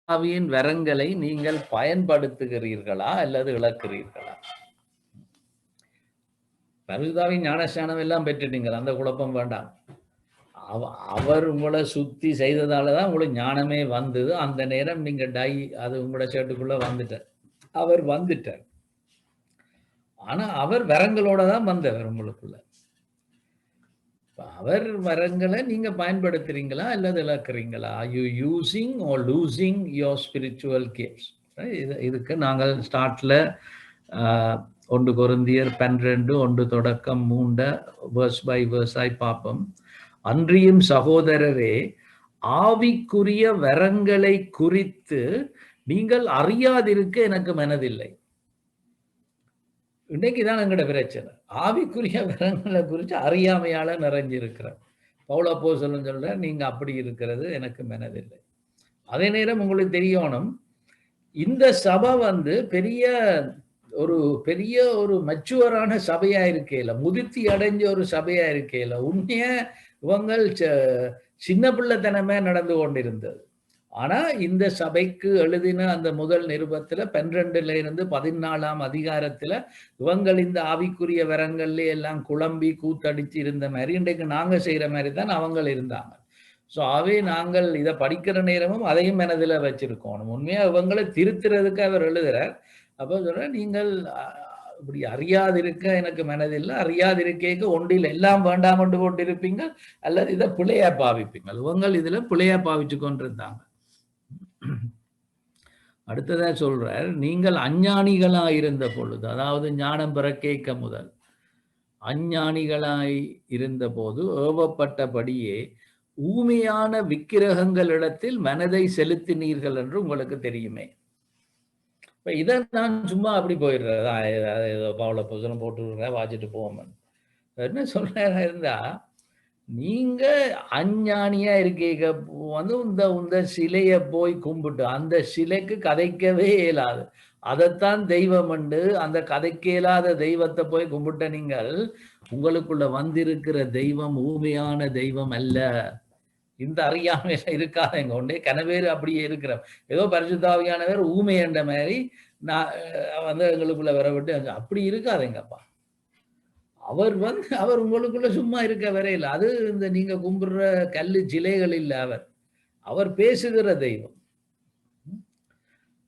ஆவியின் வரங்களை நீங்கள் பயன்படுத்துகிறீர்களா அல்லது இழக்கிறீர்களா? பரிசுத்தாவின் ஞானஸ்நானம் எல்லாம் பெற்றுட்டீங்க, அந்த குழப்பம் வேண்டாம். அவர் உங்களை சுத்தி செய்ததாலதான் உங்களுக்கு ஞானமே வந்தது. அந்த நேரம் நீங்க அது உங்களோட ஷர்ட்டுக்குள்ள வந்துட்டார். அவர் வந்துட்டார். ஆனா அவர் வரங்களோட தான் வந்தவர் உங்களுக்குள்ள. அவர் வரங்களை நீங்க பயன்படுத்துறீங்களா அல்லது இழக்கிறீங்களா? Are you using or losing your spiritual gifts? இதுக்கு நாங்கள் ஸ்டார்ட்ல 1 கொரிந்தியர் 12 1 தொடக்கம் 3 verse by verse ஆய் பார்ப்போம். அன்றியும் சகோதரரே, ஆவிக்குரிய வரங்களை குறித்து நீங்கள் அறியாதிருக்க எனக்கு மனதில்லை. இன்னைக்குதான் எங்கட பிரச்சனை. ஆவிக்குரிய வரங்களை குறித்து அறியாமையால நிறைஞ்சிருக்கிறேன். பவுல் அப்போஸ்தலன் சொல்ற, நீங்க அப்படி இருக்கிறது எனக்கு மனதில்லை. அதே நேரம் உங்களுக்கு தெரியணும், இந்த சபை பெரிய ஒரு மெச்சுவரான சபையா இருக்கையில, முதிர்ச்சி அடைஞ்ச ஒரு சபையா இருக்கையில, உண்மைய இவங்கள் சின்ன பிள்ளைத்தனமே நடந்து கொண்டிருந்தது. ஆனா இந்த சபைக்கு எழுதின அந்த முதல் நிருபத்துல 12ல இருந்து 14ஆம் அதிகாரத்துல இவங்கள் இந்த ஆவிக்குரிய வரங்கள்ல எல்லாம் குழம்பி கூத்தடிச்சு இருந்த மாதிரி இன்றைக்கு நாங்க செய்யற மாதிரி தான் அவங்க இருந்தாங்க. ஸோ நாங்கள் இதை படிக்கிற நேரமும் அதையும் மனதில் வச்சிருக்கோம். உண்மையா இவங்களை திருத்துறதுக்கு அவர் எழுதுறார். அப்போ சொல்ற, நீங்கள் இப்படி அறியாதிருக்க எனக்கு மனதில்லை, அறியாதிருக்க ஒன்றில் எல்லாம் வேண்டாம் என்று போட்டிருப்பீங்க அல்லது இதை பிள்ளையா பாவிப்பீங்க. இவங்கள் இதுல பிள்ளையா பாவிச்சு கொண்டிருந்தாங்க. அடுத்ததா சொல்றார், நீங்கள் அஞ்ஞானிகளாய் இருந்த பொழுது, அதாவது ஞானம் பெற கேட்க முதல் அஞ்ஞானிகளாய் இருந்த போது ஏவப்பட்டபடியே ஊமையான விக்கிரகங்களிடத்தில் மனதை செலுத்தினீர்கள் என்று உங்களுக்கு தெரியுமே. இப்ப இதை நான் சும்மா அப்படி போயிடுறதா, ஏதோ பவுல புத்தகம் போட்டு வாச்சிட்டு போவோம் என்ன சொல்றா இருந்தா, நீங்க அஞ்ஞானியா இருக்கீங்க இந்த சிலைய போய் கும்பிட்டு அந்த சிலைக்கு கதைக்கவே இயலாது, அதைத்தான் தெய்வம் உண்டு, அந்த கதைக்க இயலாத தெய்வத்தை போய் கும்பிட்ட நீங்கள் உங்களுக்குள்ள வந்திருக்கிற தெய்வம் ஊமையான தெய்வம் அல்ல. இந்த அறியாமையில இருக்காதங்க. ஒன்றே கனவேறு அப்படியே இருக்கிறோம். ஏதோ பரிசுத்தாவியானவர் ஊமை என்ற மாதிரி நான் எங்களுக்குள்ள வர விட்டு அப்படி இருக்காதேங்கப்பா. அவர் உங்களுக்குள்ள சும்மா இருக்க வரையில் அது இந்த நீங்க கும்பிடுற கல்லு சிலைகள் இல்லை, அவர் பேசுகிற தெய்வம்.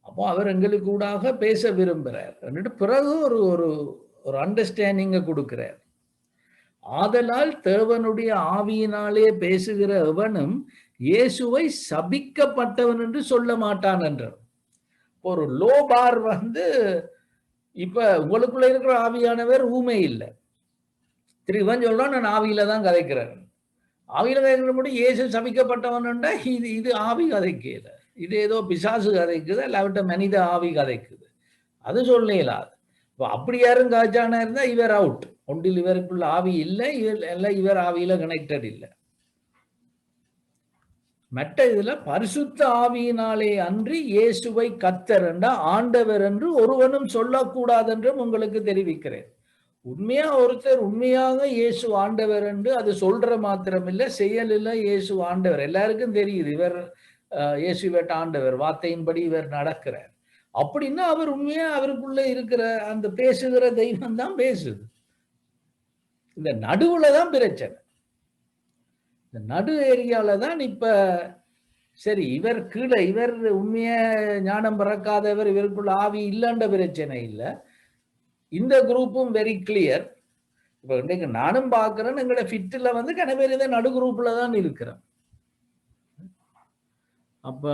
அப்போ அவர் எங்களுக்கு கூடாக பேச விரும்புறார். பிறகு ஒரு அண்டர்ஸ்டாண்டிங்க கொடுக்கிறார். ஆதலால் தேவனுடைய ஆவியினாலே பேசுகிற எவனும் இயேசுவை சபிக்கப்பட்டவன் என்று சொல்ல மாட்டான் என்றார். ஒரு லோ பார் இப்ப உங்களுக்குள்ள இருக்கிற ஆவியானவர் ஊமை இல்லை. இவன் சொல்றான், நான் ஆவியில தான் கதைக்கிறேன். ஆவியில கதைக்கிற இயேசு சபிக்கப்பட்டவன் இது ஆவி கதைக்கல, இது ஏதோ பிசாசு கதைக்குது, இல்லாவிட்ட மனித ஆவி கதைக்குது, அது சொல்லலாது. இப்போ அப்படி யாரும் காய்ச்சானா இருந்தா இவர் அவுட். ஒன்றில் இவருக்குள்ள ஆவி இல்லை, இவர் ஆவியில கனெக்டட் இல்லை. மற்ற இதுல பரிசுத்த ஆவியினாலே அன்றி இயேசுவை கர்த்தர் என்றா ஆண்டவர் என்று ஒருவனும் சொல்லக்கூடாது என்றும் உங்களுக்கு தெரிவிக்கிறேன். உண்மையா ஒருத்தர் உண்மையாக இயேசு ஆண்டவர் என்று அது சொல்ற மாத்திரம் இல்லை, செயலில் இயேசு ஆண்டவர் எல்லாருக்கும் தெரியுது. இவர் இயேசு இவர்கிட்ட ஆண்டவர், வார்த்தையின்படி இவர் நடக்கிறார் அப்படின்னா அவர் உண்மையா அவருக்குள்ள இருக்கிற அந்த பேசுகிற தெய்வம் தான் பேசுது. இந்த நடுவுல தான் பிரச்சனை. இந்த நடு ஏரியால தான் இப்ப சரி, இவர் கீழே, இவர் உண்மைய ஞானம் பிறக்காதவர், இவருக்குள்ள ஆவி இல்லைன்ற பிரச்சனை இல்லை. இந்த குரூப்பும் வெரி கிளியர். இப்ப இன்னைக்கு நானும் பார்க்கிறேன், எங்களோட ஃபிட்ல கனவேறு இதை நடு குரூப்ல தான் இருக்கிறேன். அப்ப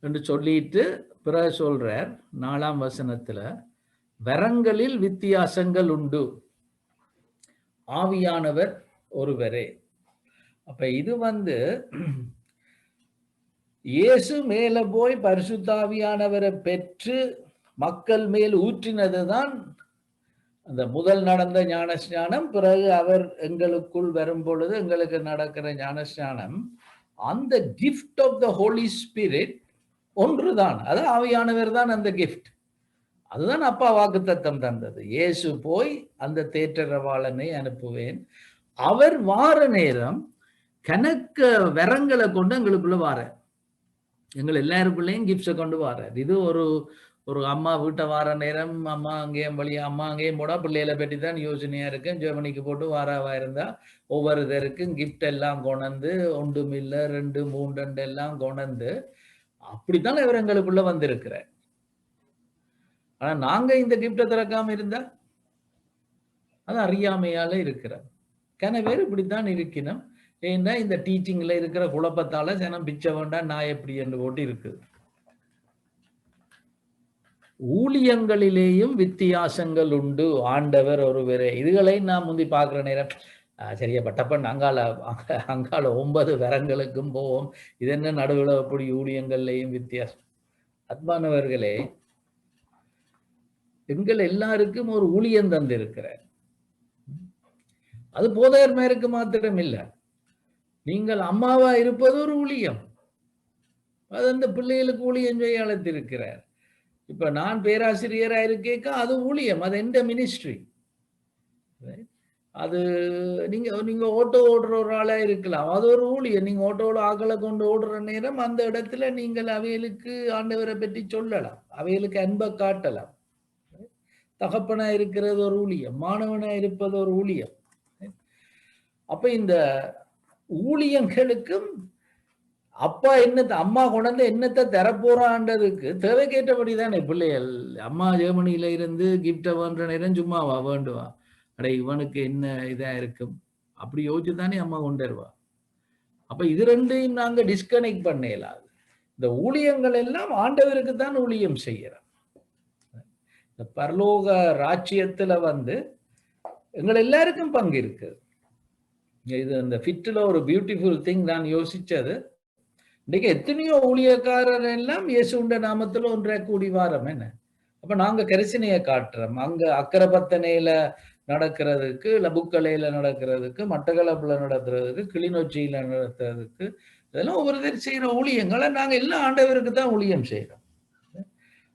என்று சொல்லிட்டு பிறகு சொல்றார் 4ஆம் வசனத்துல, வரங்களில் வித்தியாசங்கள் உண்டு, ஆவியானவர் ஒருவரே. அப்ப இது இயேசு மேல போய் பரிசுத்தாவியானவரை பெற்று மக்கள் மேல் ஊற்றினதுதான் அந்த முதல் நடந்த ஞானஸ்நானம். பிறகு அவர் எங்களுக்குள் வரும் பொழுது எங்களுக்கு நடக்கிற ஞானஸ்நானம். அந்த gift of the holy spirit ஒன்றுதான், அது ஆவியானவர் தான் அந்த கிஃப்ட். அதுதான் அப்பா வாக்குத்தத்தம் தந்தது. இயேசு போய் அந்த தேற்றரவாளனை அனுப்புவேன், அவர் வார நேரம் கணக்க வரங்களை கொண்டு எங்களுக்குள்ள வார. எங்கள் எல்லாருக்குள்ளேயும் கிஃப்ட்ஸை கொண்டு வர்றார். இது ஒரு ஒரு அம்மா வீட்டை வார நேரம் அம்மா அங்கேயும் வழியா அம்மா அங்கேயும் போடா பிள்ளைகளை பற்றி தான் யோசனையா இருக்கும். ஜெர்மனிக்கு போட்டு வாராவா இருந்தா ஒவ்வொருத்தருக்கும் கிஃப்ட் எல்லாம் கொணந்து 1 இல்ல 2 3 எல்லாம் கொணந்து அப்படித்தான் இவர் எங்களுக்குள்ள வந்திருக்கிறார். ஆனா நாங்க இந்த கிஃப்டை திறக்காம இருந்தா அது அறியாமையால இருக்கிறார். கன பேர் இப்படித்தான் இருக்கணும். ஏன்னா இந்த டீச்சிங்ல இருக்கிற குழப்பத்தால ஜனம் பிச்சை வேண்டாம் நான் எப்படி என்று போட்டு இருக்குது. ஊழியங்களிலேயும் வித்தியாசங்கள் உண்டு, ஆண்டவர் ஒருவரே. இதுகளை நான் முந்தி பார்க்கிற நேரம் சரியா பட்டப்பன் அங்கால 9 வரங்களுக்கும் போவோம். இது என்ன நடுவில் அப்படி ஊழியங்கள்லையும் வித்தியாசம். அன்பானவர்களே, எங்கள் எல்லாருக்கும் ஒரு ஊழியம் தந்திருக்கிறார். அது போதகர்மாருக்கு மாத்திரம் இல்லை. நீங்கள் அம்மாவா இருப்பது ஒரு ஊழியம். அது அந்த பிள்ளைகளுக்கு ஊழியம் செய்ய அழைத்திருக்கிறார். இப்ப நான் பேராசிரியரா இருக்கேக்க அது ஊழியம், அது எந்த மினிஸ்ட்ரி. அது நீங்க ஓட்டோ ஓடுற ஒரு ஆளா இருக்கலாம், அது ஒரு ஊழியம். நீங்க ஓட்டோட ஆக்களை கொண்டு ஓடுற நேரம் அந்த இடத்துல நீங்கள் அவைகளுக்கு ஆண்டவரை பற்றி சொல்லலாம், அவைகளுக்கு அன்பை காட்டலாம். தகப்பனா இருக்கிறது ஒரு ஊழியம், மாணவனா இருப்பது ஒரு ஊழியம். அப்ப இந்த ஊழியங்களுக்கும் அப்பா என்னத்தை அம்மா கொண்டு என்னத்தை தரப்போறான்றதுக்கு தேவைக்கேற்றபடி தானே பிள்ளைகள். அம்மா ஜெர்மனியில இருந்து கிஃப்டை வேண்ட நேரம் சும்மாவா வேண்டுவா, அடே இவனுக்கு என்ன இதா இருக்கும் அப்படி யோசிச்சு தானே அம்மா கொண்டு வருவா. அப்ப இது ரெண்டையும் நாங்க டிஸ்கனெக்ட் பண்ண இயலாது. இந்த ஊழியங்கள் எல்லாம் ஆண்டவருக்கு தான் ஊழியம் செய்யறோம். இந்த பரலோக ராஜ்யத்துல எங்கள் எல்லாருக்கும் பங்கு இருக்கு. இது அந்த ஃபிட்ல ஒரு பியூட்டிஃபுல் திங் நான் யோசிச்சது. இன்னைக்கு எத்தனையோ ஊழியக்காரர் எல்லாம் இயேசுண்ட நாமத்துல ஒன்றை கூடி வாரம் என்ன. அப்ப நாங்க கரிசனையை காட்டுறோம். அங்க அக்கரப்பத்தனையில நடக்கிறதுக்கு, லபுக்கலையில நடக்கிறதுக்கு, மட்டக்களப்புல நடத்துறதுக்கு, கிளிநொச்சியில நடத்துறதுக்கு, இதெல்லாம் ஒவ்வொருத்தர் செய்யற ஊழியங்களை நாங்க எல்லாம் ஆண்டவருக்கு தான் ஊழியம் செய்யறோம்.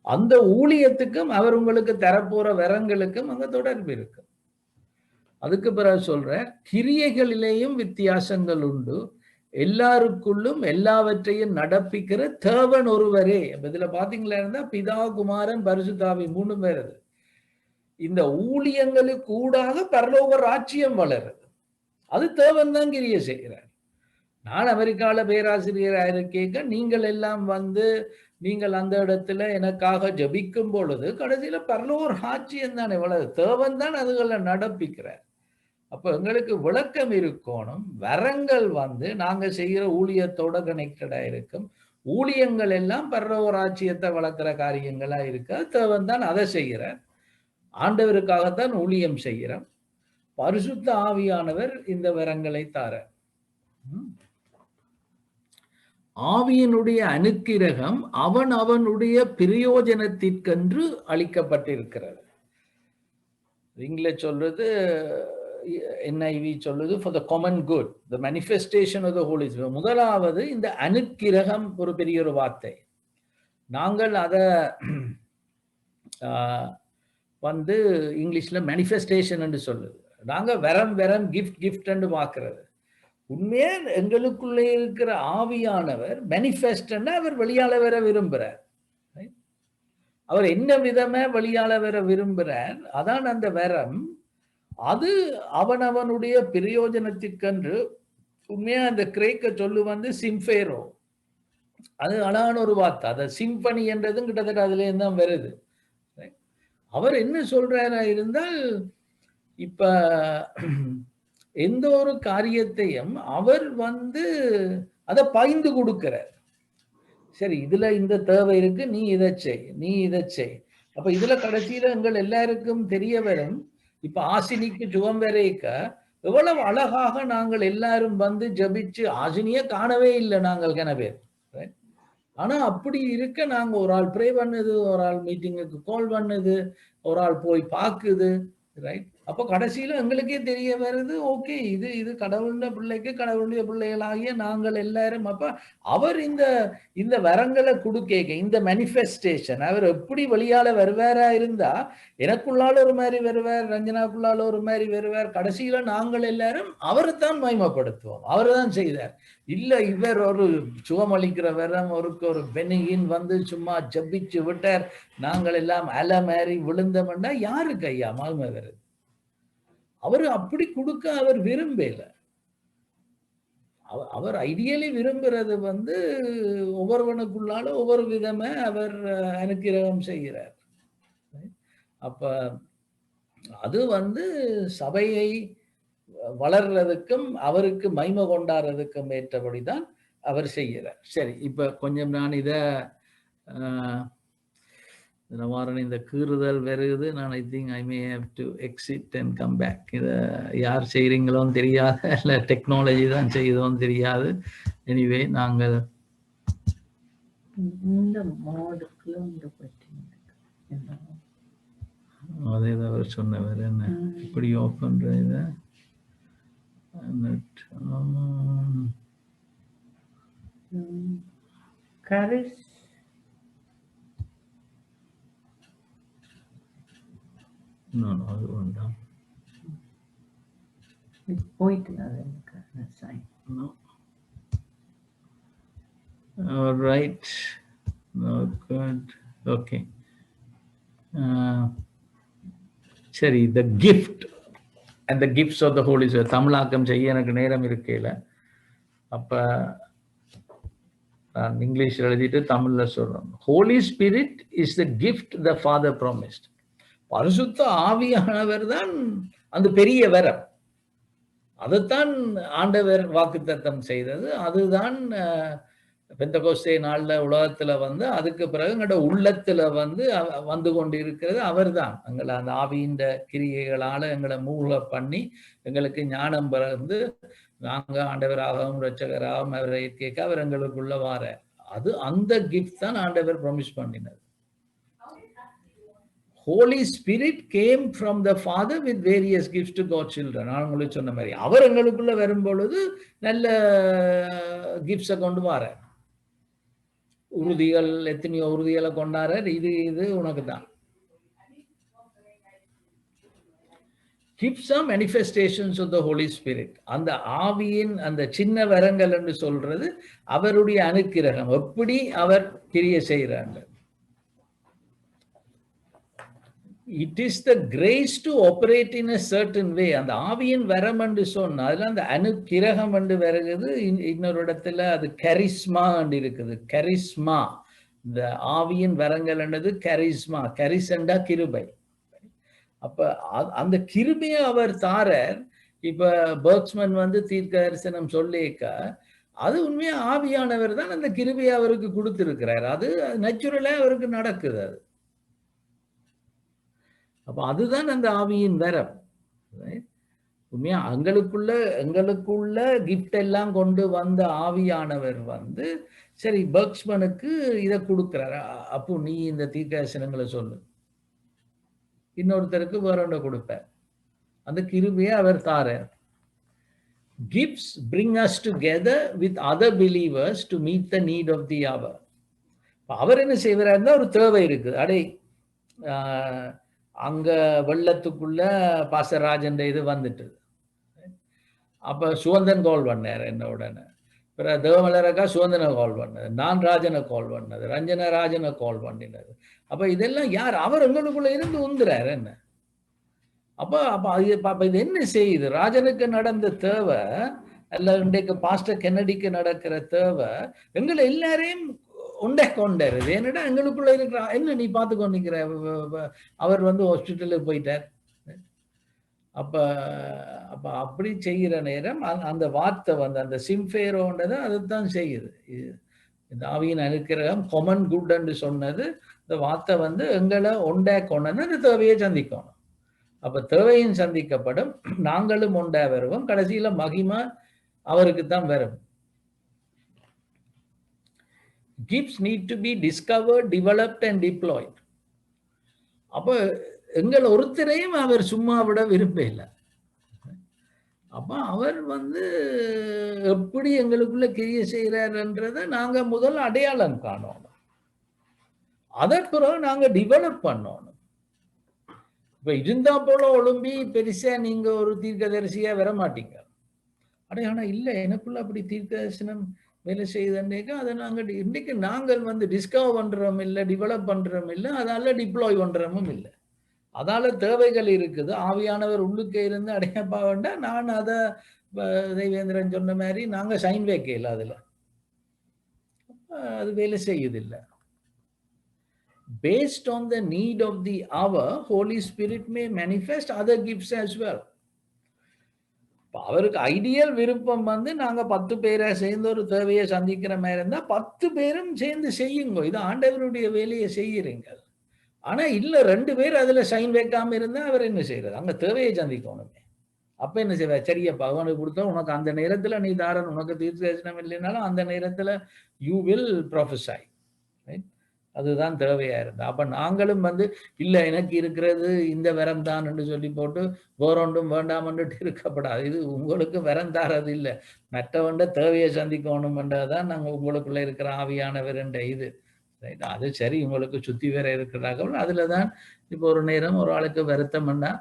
அந்த ஊழியத்துக்கும் அவர் உங்களுக்கு தரப்போற வரங்களுக்கும் அங்க தொடர்பு இருக்கு. அதுக்கு பிறகு சொல்ற கிரியைகளிலேயும் வித்தியாசங்கள் உண்டு, எல்லாருக்குள்ளும் எல்லாவற்றையும் நடப்பிக்கிற தேவன் ஒருவரே. இதுல பாத்தீங்களா இருந்தா பிதா குமாரன் பரிசுத்தாவி 3 பேர். இந்த ஊழியங்களுக்கு கூடாக பரலோக ராஜ்யம் வளருது. அது தேவன் தான் கிரியை செய்கிறார். நான் அமெரிக்கால பேராசிரியராக இருக்கேங்க, நீங்கள் எல்லாம் நீங்கள் அந்த இடத்துல எனக்காக ஜபிக்கும் பொழுது கடைசியில பரலோக ராஜ்யம் தான் எவ்வளவு தேவன் தான் அதுகளை நடப்பிக்கிறார். அப்ப எங்களுக்கு விளக்கம் இருக்கணும். வரங்கள் நாங்க செய்கிற ஊழியத்தோட கனெக்டடா இருக்கும். ஊழியங்கள் எல்லாம் பரலோக ராஜ்யத்தை வளர்க்கிற காரியங்களா இருக்கு. தேவன் தான் அதை செய்கிறார். ஆண்டவருக்காகத்தான் ஊழியம் செய்கிறோம். பரிசுத்த ஆவியானவர் இந்த வரங்களை தார. ஆவியினுடைய அனுக்கிரகம் அவனுடைய பிரயோஜனத்திற்கென்று அளிக்கப்பட்டிருக்கிறது. இங்கிலீஷ் சொல்றது NIV சொல்லுது for the common good, the manifestation of the Holy Spirit. முதலாவது இந்த அனுக்கிரகம் ஒரு பெரிய ஒரு வார்த்தை. நாங்கள் அத இங்கிலீஷ்ல மேனிஃபெஸ்டேஷன் என்று சொல்லுது. நாங்க வரம் கிஃப்ட் என்று பார்க்கிறது. உண்மையா எங்களுக்குள்ளே இருக்கிற ஆவியானவர் மேனிஃபெஸ்ட் அவர் வெளியால வர விரும்புறார். அவர் என்ன விதமா வெளியால வர விரும்புறார், அதான் அந்த வரம். அது அவனுடைய பிரயோஜனத்திற்கென்று. உண்மையா அந்த கிரேக்க சொல்லு சிம்பேரோ, அது அழகான ஒரு வார்த்தை. அத சிம்பனி என்றதும் கிட்டத்தட்ட அதுல தான் வருது. அவர் என்ன சொல்றாரா இருந்தால், இப்ப எந்த ஒரு காரியத்தையும் அவர் அதை பகிர்ந்து கொடுக்கிறார். சரி, இதுல இந்த தேவை இருக்கு, நீ இதை செய். அப்ப இதுல கடைசியில எங்கள் எல்லாருக்கும் தெரிய வரும். இப்ப ஆசினிக்கு சுகம் வரைக்க எவ்வளவு அழகாக நாங்கள் எல்லாரும் ஜபிச்சு, ஆசினிய காணவே இல்லை நாங்கள் கன பேர். ஆனா அப்படி இருக்க நாங்க ஒரு ஆள் ப்ரே பண்ணுது, ஒரு ஆள் மீட்டிங்குக்கு கால் பண்ணுது, ஒரு ஆள் போய் பார்க்குது. ரைட்? அப்போ கடைசியில எங்களுக்கே தெரிய வருது, ஓகே இது இது கடவுளுடைய பிள்ளைக்கு கடவுளுடைய பிள்ளைகளாகிய நாங்கள் எல்லாரும். அப்ப அவர் இந்த இந்த வரங்களை கொடுக்க இந்த மேனிஃபெஸ்டேஷன் அவர் எப்படி வெளியால வருவாரா இருந்தா, எனக்குள்ளால ஒரு மாதிரி வருவார், ரஞ்சனாக்குள்ளால ஒரு மாதிரி வருவார். கடைசியில நாங்கள் எல்லாரும் அவரைத்தான் மகிமைப்படுத்துவோம். அவர் தான் செய்தார். இல்ல இவர் ஒரு சுகமளிக்கிற வரம் ஒரு பெனிகின் வந்து சும்மா ஜபிச்சு விட்டார், நாங்கள் எல்லாம் அல மாதிரி விழுந்தோம்னா யாருக்கு ஐயா மகிமை வருது? அவர் அப்படி கொடுக்க அவர் விரும்பல. அவர் ஐடியலி விரும்புறது வந்து ஒவ்வொருவனுக்குள்ளால ஒவ்வொரு விதமா அவர் அனுக்கிரகம் செய்கிறார். அப்ப அது வந்து சபையை வளர்றதுக்கும் அவருக்கு மகிமை கொண்டாடுறதுக்கும் ஏற்றபடிதான் அவர் செய்கிறார். சரி, இப்ப கொஞ்சம் நான் இத இந்த கீறுதல் வருது. நான் I think I may have to exit and come back. இதை யார் செய்கிறீங்களோன்னு தெரியாது, இல்லை டெக்னாலஜி தான் செய்யுதோன்னு தெரியாது. எனிவே நாங்கள் அதே அவர் சொன்னவர் என்ன இப்படி ஆஃப் பண்ற இதை அது வேண்டாம். All right. No good. Okay. சரி, the gift and the gifts of the Holy Spirit தமிழாக்கம் செய்ய எனக்கு நேரம் இருக்கையில, அப்ப நான் இங்கிலீஷ் எழுதிட்டு தமிழ்ல சொல்றேன். Holy Spirit is the gift the Father promised. பரிசுத்த ஆவியானவர் தான் அந்த பெரிய வரம். அதுதான் ஆண்டவர் வாக்குத்தத்தம் செய்தது. அதுதான் பெந்தகோஸ்தே நாள்ல உலகத்துல வந்து அதுக்கு பிறகு எங்களோட உள்ளத்துல வந்து கொண்டு இருக்கிறது அவர் தான். எங்களை அந்த ஆவியின் கிரியைகளால எங்களை மூழ்க பண்ணி எங்களுக்கு ஞானம் பிறந்து நாங்க ஆண்டவராகவும் இரட்சகராகவும் அவரை கேட்க அவர் எங்களுக்குள்ள வார அது அந்த கிஃப்ட் தான் ஆண்டவர் ப்ராமிஸ் பண்ணினது. Holy Spirit came from the Father with various gifts to God's children. நான் உங்களுக்கு சொன்ன மாதிரி அவர் எங்களுக்குள்ள வரும்பொழுது நல்ல கிஃப்ட்ஸை கொண்டு வர உறுதிகள், எத்தனையோ உறுதிகளை கொண்டாடுற இது உனக்கு தான். Gifts are manifestations of the Holy Spirit. அந்த ஆவியின் அந்த சின்ன வரங்கள் என்று சொல்றது அவருடைய அனுக்கிரகம், எப்படி அவர் கிரியை செய்யறாங்க. It is the grace to operate in a certain way. அந்த ஆவியின் வரம் என்று சொன்னா அதுல அந்த அனுக்கிரகம் என்று வருகிறது. இன்னொரு இடத்துல அது கரிஸ்மா என்று இருக்குது. கரிஸ்மா, இந்த ஆவியின் வரங்கள் என்னது கரிஸ்மா. கரிசண்டா கிருபை. அப்ப அந்த கிருபையை அவர் தாரர். இப்ப பர்க்ஸ்மன் தீர்க்க தரிசனம் சொல்லிக்க அது உண்மையா ஆவியானவர் தான் அந்த கிருபையை அவருக்கு கொடுத்திருக்கிறார். அது நேச்சுரலா அவருக்கு நடக்குது. அது அப்ப அதுதான் அந்த ஆவியின் வரம். உண்மையா எங்களுக்குள்ள கிஃப்ட் எல்லாம் கொண்டு வந்த ஆவியானவர் சரி பர்க்ஸ்மனுக்கு இதை கொடுக்கிறார். அப்போ நீ இந்த தீர்க்கதரிசனங்களை சொல்லு, இன்னொருத்தருக்கு வேற ஒன்று கொடுப்பார். அந்த கிருபையை அவர் தாரார். Gifts bring us together with other believers to meet the need of the hour. அவர் என்ன செய்வார், ஒரு தேவை இருக்குது. அங்க வெள்ளத்துக்குள்ள பாசராஜன் இது வந்துட்டு, அப்ப சுவந்தன் கால் பண்ணார் என்ன உடனே. பிறகு தேவமலரக்கா சுவந்தனை கால் பண்ணது, நான் ராஜனை கால் பண்ணது, ரஞ்சன ராஜனை கால் பண்ணினது. அப்ப இதெல்லாம் யார்? அவர் எங்களுக்குள்ள இருந்து உந்துறாரு என்ன. அப்ப இது என்ன செய்யுது? ராஜனுக்கு நடந்த தேவை அல்ல இன்றைக்கு பாஸ்டர் கென்னடிக்கு நடக்கிற தேவை எங்களை எல்லாரையும் உண்டே கொண்டாருது. என்னடா எங்களுக்குள்ள இருக்கிற என்ன நீ பார்த்து கொண்டிருக்கிற, அவர் ஹாஸ்பிட்டலுக்கு போயிட்டார். அப்ப அப்படி செய்கிற நேரம் அந்த வார்த்தை அந்த சிம்ஃபேரோன்றதை அதுதான் செய்யுது. இந்த ஆவியின் அனுக்கிரகம் காமன் குட் என்று சொன்னது. இந்த வார்த்தை எங்களை ஒண்டா கொண்டு அந்த தேவையை சந்திக்கணும். அப்ப தேவையும் சந்திக்கப்படும், நாங்களும் ஒண்டா வருவோம். கடைசியில மகிமை அவருக்கு தான் வரும். Gifts need to be discovered, developed and deployed. அப்போ எங்கள் ஒருத்தரையும் அவர் சும்மா விட விரும்ப இல்லை. அப்ப அவர் எப்படி எங்களுக்குள்ள கிரியை செய்யறாருன்றதை நாங்க முதல் அடையாளம் காணணும். அதற்கு பிறகு நாங்க டெவலப் பண்ணணும். இப்ப இருந்தா போல ஒழும்பி பெருசா நீங்க ஒரு தீர்க்கதரிசியா வர மாட்டீங்க. ஆனா இல்ல, எனக்குள்ள அப்படி தீர்க்கதரிசனம் வேலை செய்யுதுன்னேக்க அதை இன்னைக்கு நாங்கள் டிஸ்கவர் பண்றோம் இல்லை, டெவலப் பண்றோம் இல்லை, அதால டிப்ளாய் பண்றோமும் இல்லை. அதால தேவைகள் இருக்குது. ஆவியானவர் உள்ளுக்கே இருந்து அடையப்பா வேண்டாம். நான் அதை தெய்வேந்திரன் சொன்ன மாதிரி நாங்க சைன் வைக்கல, அதுல அது வேலை செய்யுதில்லை. Based on the need of the hour, Holy Spirit may manifest other gifts as well. அவருக்கு ஐடியல் விருப்பம் நாங்க 10 பேரை சேர்ந்து ஒரு தேவையை சந்திக்கிற மாதிரி இருந்தா 10 பேரும் சேர்ந்து செய்யுங்க, இது ஆண்டவருடைய வேலையை செய்யறீங்க. ஆனா இல்ல 2 பேர் அதுல சைன் வைக்காம இருந்தா அவர் என்ன செய்யறது? அங்க தேவையை சந்திக்கணுமே. அப்ப என்ன செய்வார்? சரியப்பா அவனுக்கு கொடுத்தா உனக்கு அந்த நேரத்துல நீ தாரன், உனக்கு தீர்க்கதரிசனம் இல்லைனாலும் அந்த நேரத்துல யூ வில் ப்ரொஃபஸை. அதுதான் தேவையா இருந்தா. அப்ப நாங்களும் இல்ல எனக்கு இருக்கிறது இந்த வரம் தான் என்று சொல்லி போட்டு வேறொன்றும் வேண்டாமன்னுட்டு இருக்கப்படாது. இது உங்களுக்கு வரம் தாரது இல்லை, மற்றவண்ட தேவையை சந்திக்கணும் என்றதான் நாங்க உங்களுக்குள்ள இருக்கிற ஆவியானவர் என்ற இது. அது சரி, உங்களுக்கு சுத்தி வேற இருக்கிறார்கள். அதுலதான் இப்போ ஒரு நேரம் ஒரு ஆளுக்கு வருத்தம்னா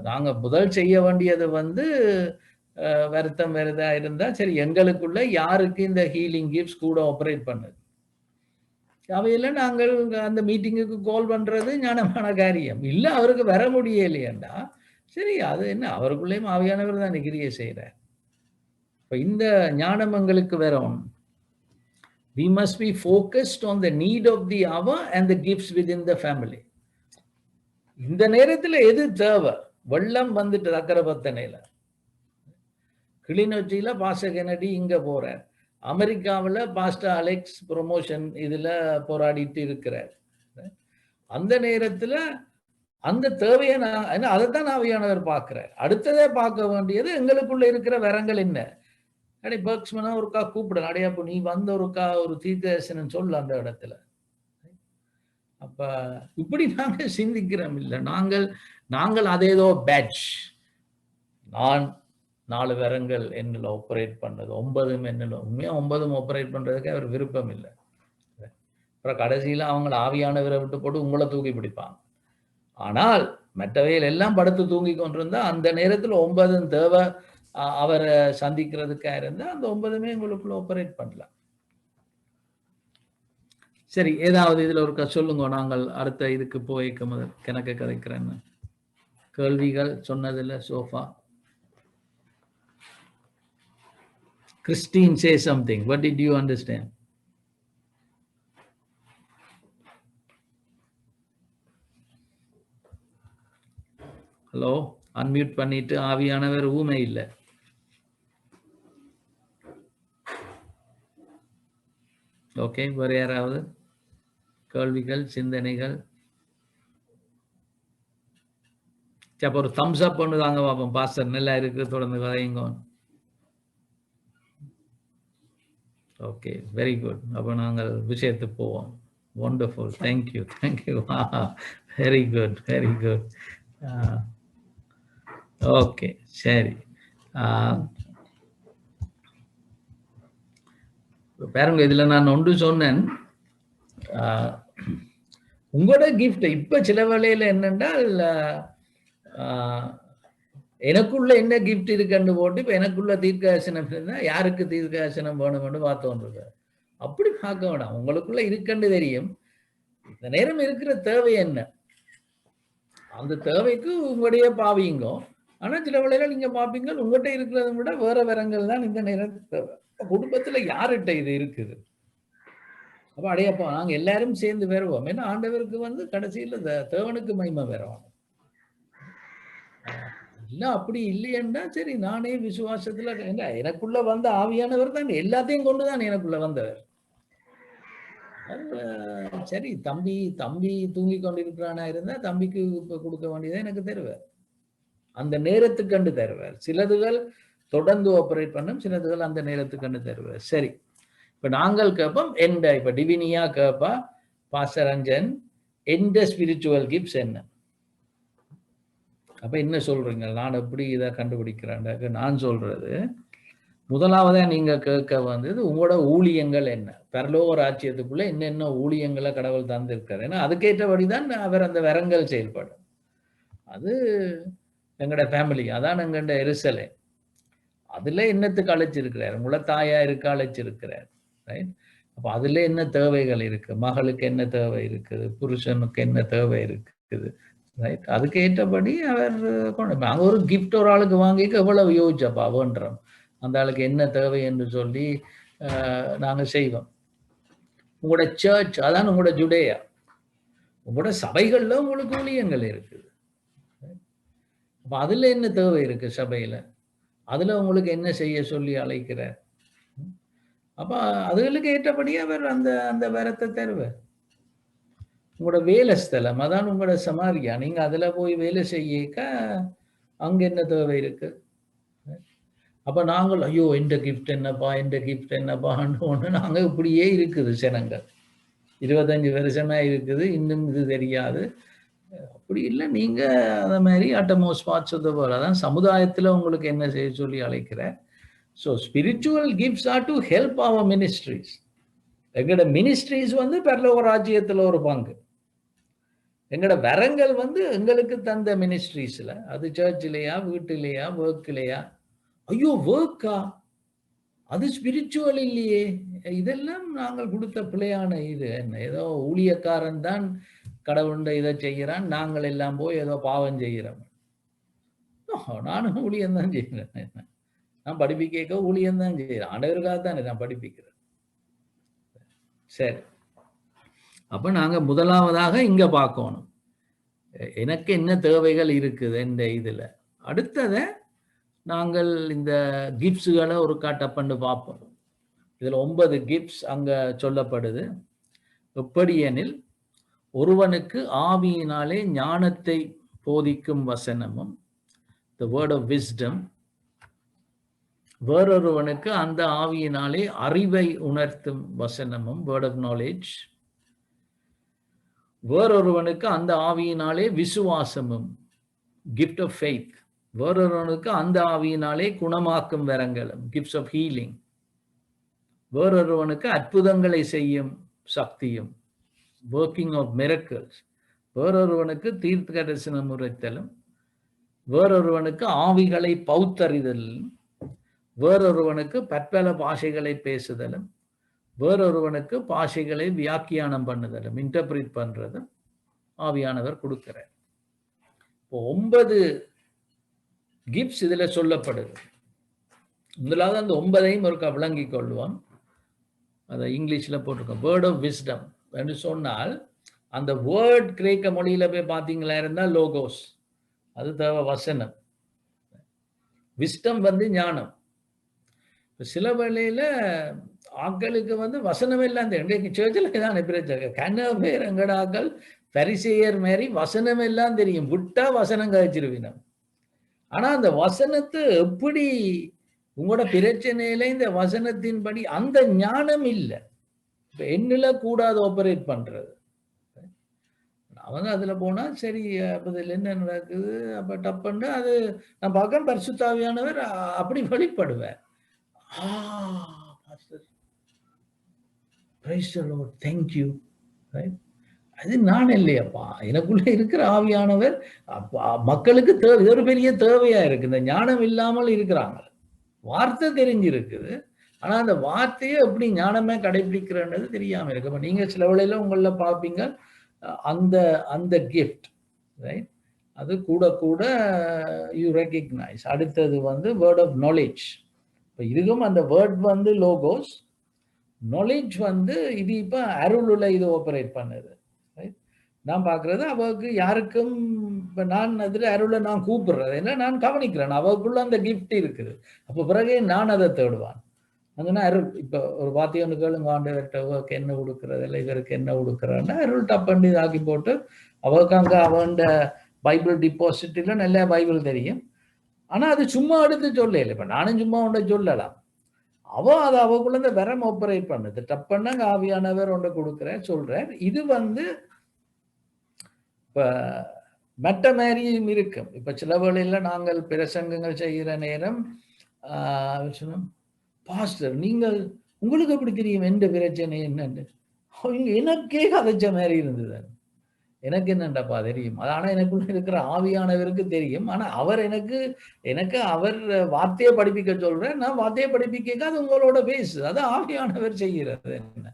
நாங்க முதல் செய்ய வேண்டியது வருத்தம் வேறதா இருந்தா சரி, எங்களுக்குள்ள யாருக்கு இந்த ஹீலிங் கிஃப்ட்ஸ் கூட ஆப்ரேட் பண்ணுது அவையெல்லாம் நாங்கள் அந்த மீட்டிங்குக்கு கால் பண்றது ஞானமான காரியம். இல்ல அவருக்கு வர முடியலையேண்டா சரி, அது என்ன அவருக்குள்ளேயும் ஆவியானவர் தான் கிரியை செய்யறார். இப்ப இந்த ஞானம் எங்களுக்கு வரும். We must be focused on the need of the hour and the gifts within the family. இந்த நேரத்துல எது தேவை? வெள்ளம் வந்துட்டு அக்கரபத்தனையில, கிளிநொச்சியில பாஸ்டர் கென்னடி இங்க போறார், அமெரிக்காவில் பாஸ்டர் அலெக்ஸ் ப்ரொமோஷன் இதுல போராடிட்டு இருக்கிறார். அந்த நேரத்துல அந்த தேவையை அதைத்தான் ஆவியானவர் பார்க்கிறார். அடுத்ததே பார்க்க வேண்டியது எங்களுக்குள்ள இருக்கிற வரங்கள் என்ன. அடே பர்க்ஸ்மனா ஒருக்கா கூப்பிடலாம், அடையாப்போ நீ ஒருக்கா ஒரு தீர்க்கதரிசனம் சொல்ல அந்த இடத்துல. அப்ப இப்படி நாங்க சிந்திக்கிறோம் இல்லை. நாங்கள் அதேதோ பேட்ச், நான் 4 வரங்கள் என்னில் ஆப்ரேட் பண்ணது, 9 என்னில், உண்மையா 9 ஆப்ரேட் பண்றதுக்கு அவர் விருப்பம் இல்லை. அப்புறம் கடைசியில அவங்க ஆவியானவரை விட்டு போட்டு உங்களை தூக்கி பிடிப்பாங்க. ஆனால் மற்றவையில் எல்லாம் படுத்து தூங்கி கொண்டிருந்தா அந்த நேரத்தில் 9 தேவை அவரை சந்திக்கிறதுக்காக இருந்தா அந்த 9மே உங்களுக்குள்ள ஆப்ரேட் பண்ணலாம். சரி, ஏதாவது இதுல ஒரு சொல்லுங்க, நாங்கள் அடுத்த இதுக்கு போய்க்க முதல் கணக்கு கதைக்கிறேன்னு. கேள்விகள் சொன்னதில்ல சோஃபா. Christine, say something. What did you understand? Hello, unmute பண்ணிட்டு. ஆவியானவர் ஊமை இல்லை. ஓகே, வேற யாராவது கேள்விகள், சிந்தனைகள்? அப்ப ஒரு தம்ஸ் அப் ஒன்று தாங்க பார்ப்போம். பாஸ்டர் நல்லா இருக்கு, தொடர்ந்து கதையுங்க. Okay, very good. அப்போ நாங்கள் விஷயத்துக்கு போவோம். Wonderful, thank you thank you. Very good very good. Okay, சரி. பாருங்க, இதுல நான் ஒன்று சொன்னேன், உங்களோட கிஃப்ட் இப்ப சில வேளையில என்னென்றால் எனக்குள்ள என்ன கிஃப்ட் இருக்குன்னு போட்டு இப்ப எனக்குள்ள தீர்க்கதரிசனம் இருந்தா யாருக்கு தீர்க்கதரிசனம் வேணும்னு பார்த்தோன்றது. அப்படி பார்க்க வேண்டாம், உங்களுக்குள்ள இருக்குன்னு தெரியும். இந்த நேரம் இருக்கிற தேவை என்ன, அந்த தேவைக்கு உங்களுடைய பாவிங்க. ஆனா சில வேளையில நீங்க பாப்பீங்க உங்கள்கிட்ட இருக்கிறத விட வேற வரங்கள் தான் இந்த நேரத்துக்கு தேவை. குடும்பத்துல யார்கிட்ட இது இருக்குது? அப்ப அடையப்பா நாங்க எல்லாரும் சேர்ந்து வருவோம். ஏன்னா ஆண்டவருக்கு கடைசியில தேவனுக்கு மகிமை வருவோம். இல்ல அப்படி இல்லையன்னா சரி, நானே விசுவாசத்துல எனக்குள்ள ஆவியானவர் தான் எல்லாத்தையும் கொண்டுதான் எனக்குள்ள வந்தவர். சரி, தம்பி தூங்கி கொண்டிருக்கிறானா இருந்தா தம்பிக்கு இப்ப கொடுக்க வேண்டியதை எனக்கு தருவார், அந்த நேரத்துக்கு கண்டு தருவார். சிலதுகள் தொடர்ந்து ஆபரேட் பண்ணும், சிலதுகள் அந்த நேரத்துக்கு கண்டு தருவார். சரி, இப்ப நாங்கள் கேட்போம் இப்ப டிவினியா கேட்பா, பாஸ்டர் ரஞ்சன் எந்த ஸ்பிரிச்சுவல் கிஃப்ட்ஸ் என்ன? அப்ப என்ன சொல்றீங்க? நான் எப்படி இதை கண்டுபிடிக்கிறேன்? நான் சொல்றது, முதலாவதா நீங்க கேட்க வந்தது உங்களோட ஊழியங்கள் என்ன? பரலோக ராஜ்யத்துக்குள்ள என்னென்ன ஊழியங்களை கடவுள் தந்திருக்காரு? ஏன்னா அதுக்கேற்றபடிதான் அவர் அந்த வரங்கள் செயல்படும். அது எங்கட ஃபேமிலி, அதான் எங்கட எருசலே. அதுல என்னத்துக்கு அழைச்சிருக்கிறார்? உங்கள தாயா இருக்க அழைச்சிருக்கிறார். ரைட்? அப்ப அதுல என்ன தேவைகள் இருக்கு? மகளுக்கு என்ன தேவை இருக்குது? புருஷனுக்கு என்ன தேவை இருக்குது? ரைட்? அதுக்கு ஏற்றபடி அவர் நாங்க ஒரு கிஃப்ட் ஒரு ஆளுக்கு வாங்கிக்க எவ்வளவு யோசிச்சப்பா வேண்டுறோம். அந்த ஆளுக்கு என்ன தேவை என்று சொல்லி நாங்க செய்வோம். உங்களோட சர்ச், அதான் உங்களோட ஜுடேயா. உங்களோட சபைகள்ல உங்களுக்கு ஊழியங்கள் இருக்குது. அப்ப அதுல என்ன தேவை இருக்கு சபையில? அதுல உங்களுக்கு என்ன செய்ய சொல்லி அழைக்கிறார்? அப்ப அதுகளுக்கு ஏற்றபடி அவர் அந்த அந்த வரத்தை தருவார். உங்களோட வேலை ஸ்தலம், அதான் உங்களோட சமாரியா. நீங்க அதுல போய் வேலை செய்யக்க அங்க என்ன தேவை இருக்கு? அப்ப நாங்கள் ஐயோ எந்த கிஃப்ட் என்னப்பா, எந்த கிஃப்ட் என்னப்பான்னு ஒண்ணு நாங்க இப்படியே இருக்குது ஜனங்கள். 25 வருஷமா இருக்குது, இன்னும் இது தெரியாது. அப்படி இல்லை, நீங்க அந்த மாதிரி uttermost parts of the world, அதான் சமுதாயத்துல உங்களுக்கு என்ன செய்ய சொல்லி அழைக்கிறேன். So spiritual gifts are to help our ministries. எங்களோட மினிஸ்ட்ரிஸ் வந்து பரலோக ராஜ்யத்துல ஒரு பங்கு. எங்களோட வரங்கள் வந்து எங்களுக்கு தந்த மினிஸ்ட்ரிஸ்ல, அது சர்ச்சிலையா, வீட்டிலையா, ஒர்க்லையா. ஐயோ ஒர்க்கா, அது ஸ்பிரிச்சுவல் இல்லையே. இதெல்லாம் நாங்கள் கொடுத்த பிள்ளையான இது. என்ன ஏதோ ஊழியக்காரன் தான் கடவுண்ட இதை செய்கிறான், நாங்கள் எல்லாம் போய் ஏதோ பாவம் செய்கிறோம். நானும் ஊழியம் தான் செய்கிறேன். நான் படிப்பிக்க ஊழியம் தான் செய்கிறேன். ஆண்டவருக்காக தான் நான் படிப்பிக்கிறேன். சரி, அப்ப நாங்க முதலாவதாக இங்க பார்க்கணும், எனக்கு என்ன தேவைகள் இருக்குது இந்த இதுல. அடுத்தத நாங்கள் இந்த கிஃப்ட்ஸுகளை ஒரு காட்டப்பண்டு பார்ப்போம். இதுல 9 கிஃப்ட்ஸ் அங்க சொல்லப்படுது. எப்படி எனில், ஒருவனுக்கு ஆவியினாலே ஞானத்தை போதிக்கும் வசனமும், the word of wisdom. வேறொருவனுக்கு அந்த ஆவியினாலே அறிவை உணர்த்தும் வசனமும், word of knowledge. வேறொருவனுக்கு அந்த ஆவியினாலே விசுவாசமும், gift of faith. வேறொருவனுக்கு அந்த ஆவியினாலே குணமாக்கும் வரங்களும், gifts of healing. வேறொருவனுக்கு அற்புதங்களை செய்யும் சக்தியும், working of miracles. வேறொருவனுக்கு தீர்க்க தரிசனம் உரைத்தலும், வேறொருவனுக்கு ஆவிகளை பௌத்தறிதலும், வேறொருவனுக்கு பற்பல பாஷைகளை பேசுதலும், வேறொருவனுக்கு பாஷைகளை வியாக்கியானம் பண்ணுதலும், இன்டர்பிரிட் பண்றதும் ஆவியானவர் கொடுக்கிறார். இப்போ 9 கிஃப்ட்ஸ் இதுல சொல்லப்படுது. முதலாவது அந்த 9ஐயும் ஒரு விளங்கிக் கொள்வோம். அதை இங்கிலீஷ்ல போட்டிருக்கோம், வேர்ட் ஆஃப் விஸ்டம் என்று சொன்னால், அந்த வேர்ட் கிரேக்க மொழியில போய் பார்த்தீங்களா இருந்தால் லோகோஸ், அது தேவை வசனம். விஸ்டம் வந்து ஞானம். சில வேளையில ஆக்களுக்கு வந்து வசனம் எல்லாம் தெரியும். சேர்ச்சில் தான் பிரச்சனை, கண்ண பேர் எங்கட ஆக்கள் பரிசேயர் மாதிரி வசனம் எல்லாம் தெரியும், விட்டா வசனம் கழிச்சிருவினம். ஆனா அந்த வசனத்தை எப்படி உங்களோட பிரச்சனையில இந்த வசனத்தின்படி அந்த ஞானம் இல்லை. இப்ப என்னில கூடாது ஆபரேட் பண்றது. நான் வந்து அதுல போனா சரி, அப்பதில் என்ன நடக்குது, அப்ப டப்புன்னு அது நான் பார்க்க பரிசுத்த ஆவியானவர் அப்படி வெளிப்படுவேன். தேங்க்யூ. அது நான் இல்லையப்பா, எனக்குள்ள இருக்கிற ஆவியானவர் மக்களுக்கு தேவை. இது ஒரு பெரிய தேவையா இருக்கு. இந்த ஞானம் இல்லாமல் இருக்கிறாங்க. வார்த்தை தெரிஞ்சிருக்குது, ஆனா அந்த வார்த்தையை எப்படி ஞானமே கடைபிடிக்கிறன்றது தெரியாம இருக்கு. அப்ப நீங்க சில வேளையில உங்கள பார்ப்பீங்க அந்த அந்த கிஃப்ட், ரைட், அது கூட கூட யூ ரெகக்னைஸ். அடுத்தது வந்து வேர்ட் ஆஃப் நாலேஜ். இப்போ இதுக்கும் அந்த வேர்ட் வந்து லோகோஸ், நாலேஜ் வந்து இது இப்ப அருளுல இது ஆபரேட் பண்ணுது. நான் பார்க்கறது அவருக்கு யாருக்கும், இப்போ நான் அதில் அருளை நான் கூப்பிடுறது என்ன, நான் கவனிக்கிறேன் அவருக்குள்ள அந்த கிஃப்ட் இருக்குது. அப்போ பிறகு நான் அதை தேடுவான். அங்கன்னா அருள், இப்போ ஒரு வாத்தியன்னு கேளுங்க, ஆண்டவர்கிட்ட அவருக்கு என்ன கொடுக்குறது இல்லை, இவருக்கு என்ன கொடுக்குறான்னா அருள் டப்பண்டி ஆக்கி போட்டு அவருக்கு அங்கே அவன்ட பைபிள் டிபாசிட்டில் நல்ல பைபிள் தெரியும். ஆனால் அது சும்மா எடுத்து சொல்லல. இப்போ நானும் சும்மா ஒன்றை சொல்லலாம், அது அவக்குள்ள இந்த வெரம் ஆப்பரேட் பண்ணுது. டப்பண்ணாங்க ஆவியானவர் ஒன்றை கொடுக்குற சொல்றார். இது வந்து இப்போ மற்ற மாதிரியும் இருக்கும். இப்ப சில வேளையில நாங்கள் பிரசங்கங்கள் செய்கிற நேரம் சொன்னோம், பாஸ்டர் நீங்கள் உங்களுக்கு எப்படி தெரியும் எந்த பிரச்சனை என்னன்னு? எனக்கே கதைச்ச மாதிரி இருந்தது. எனக்கு என்னண்டப்பா தெரியும். ஆனா எனக்குள்ள இருக்கிற ஆவியானவருக்கு தெரியும். ஆனா அவர் எனக்கு அவர் வார்த்தையை படிப்பிக்க சொல்றேன். நான் வார்த்தையை படிப்பிக்க அது உங்களோட பேசு. அது ஆவியானவர் செய்கிறது என்ன.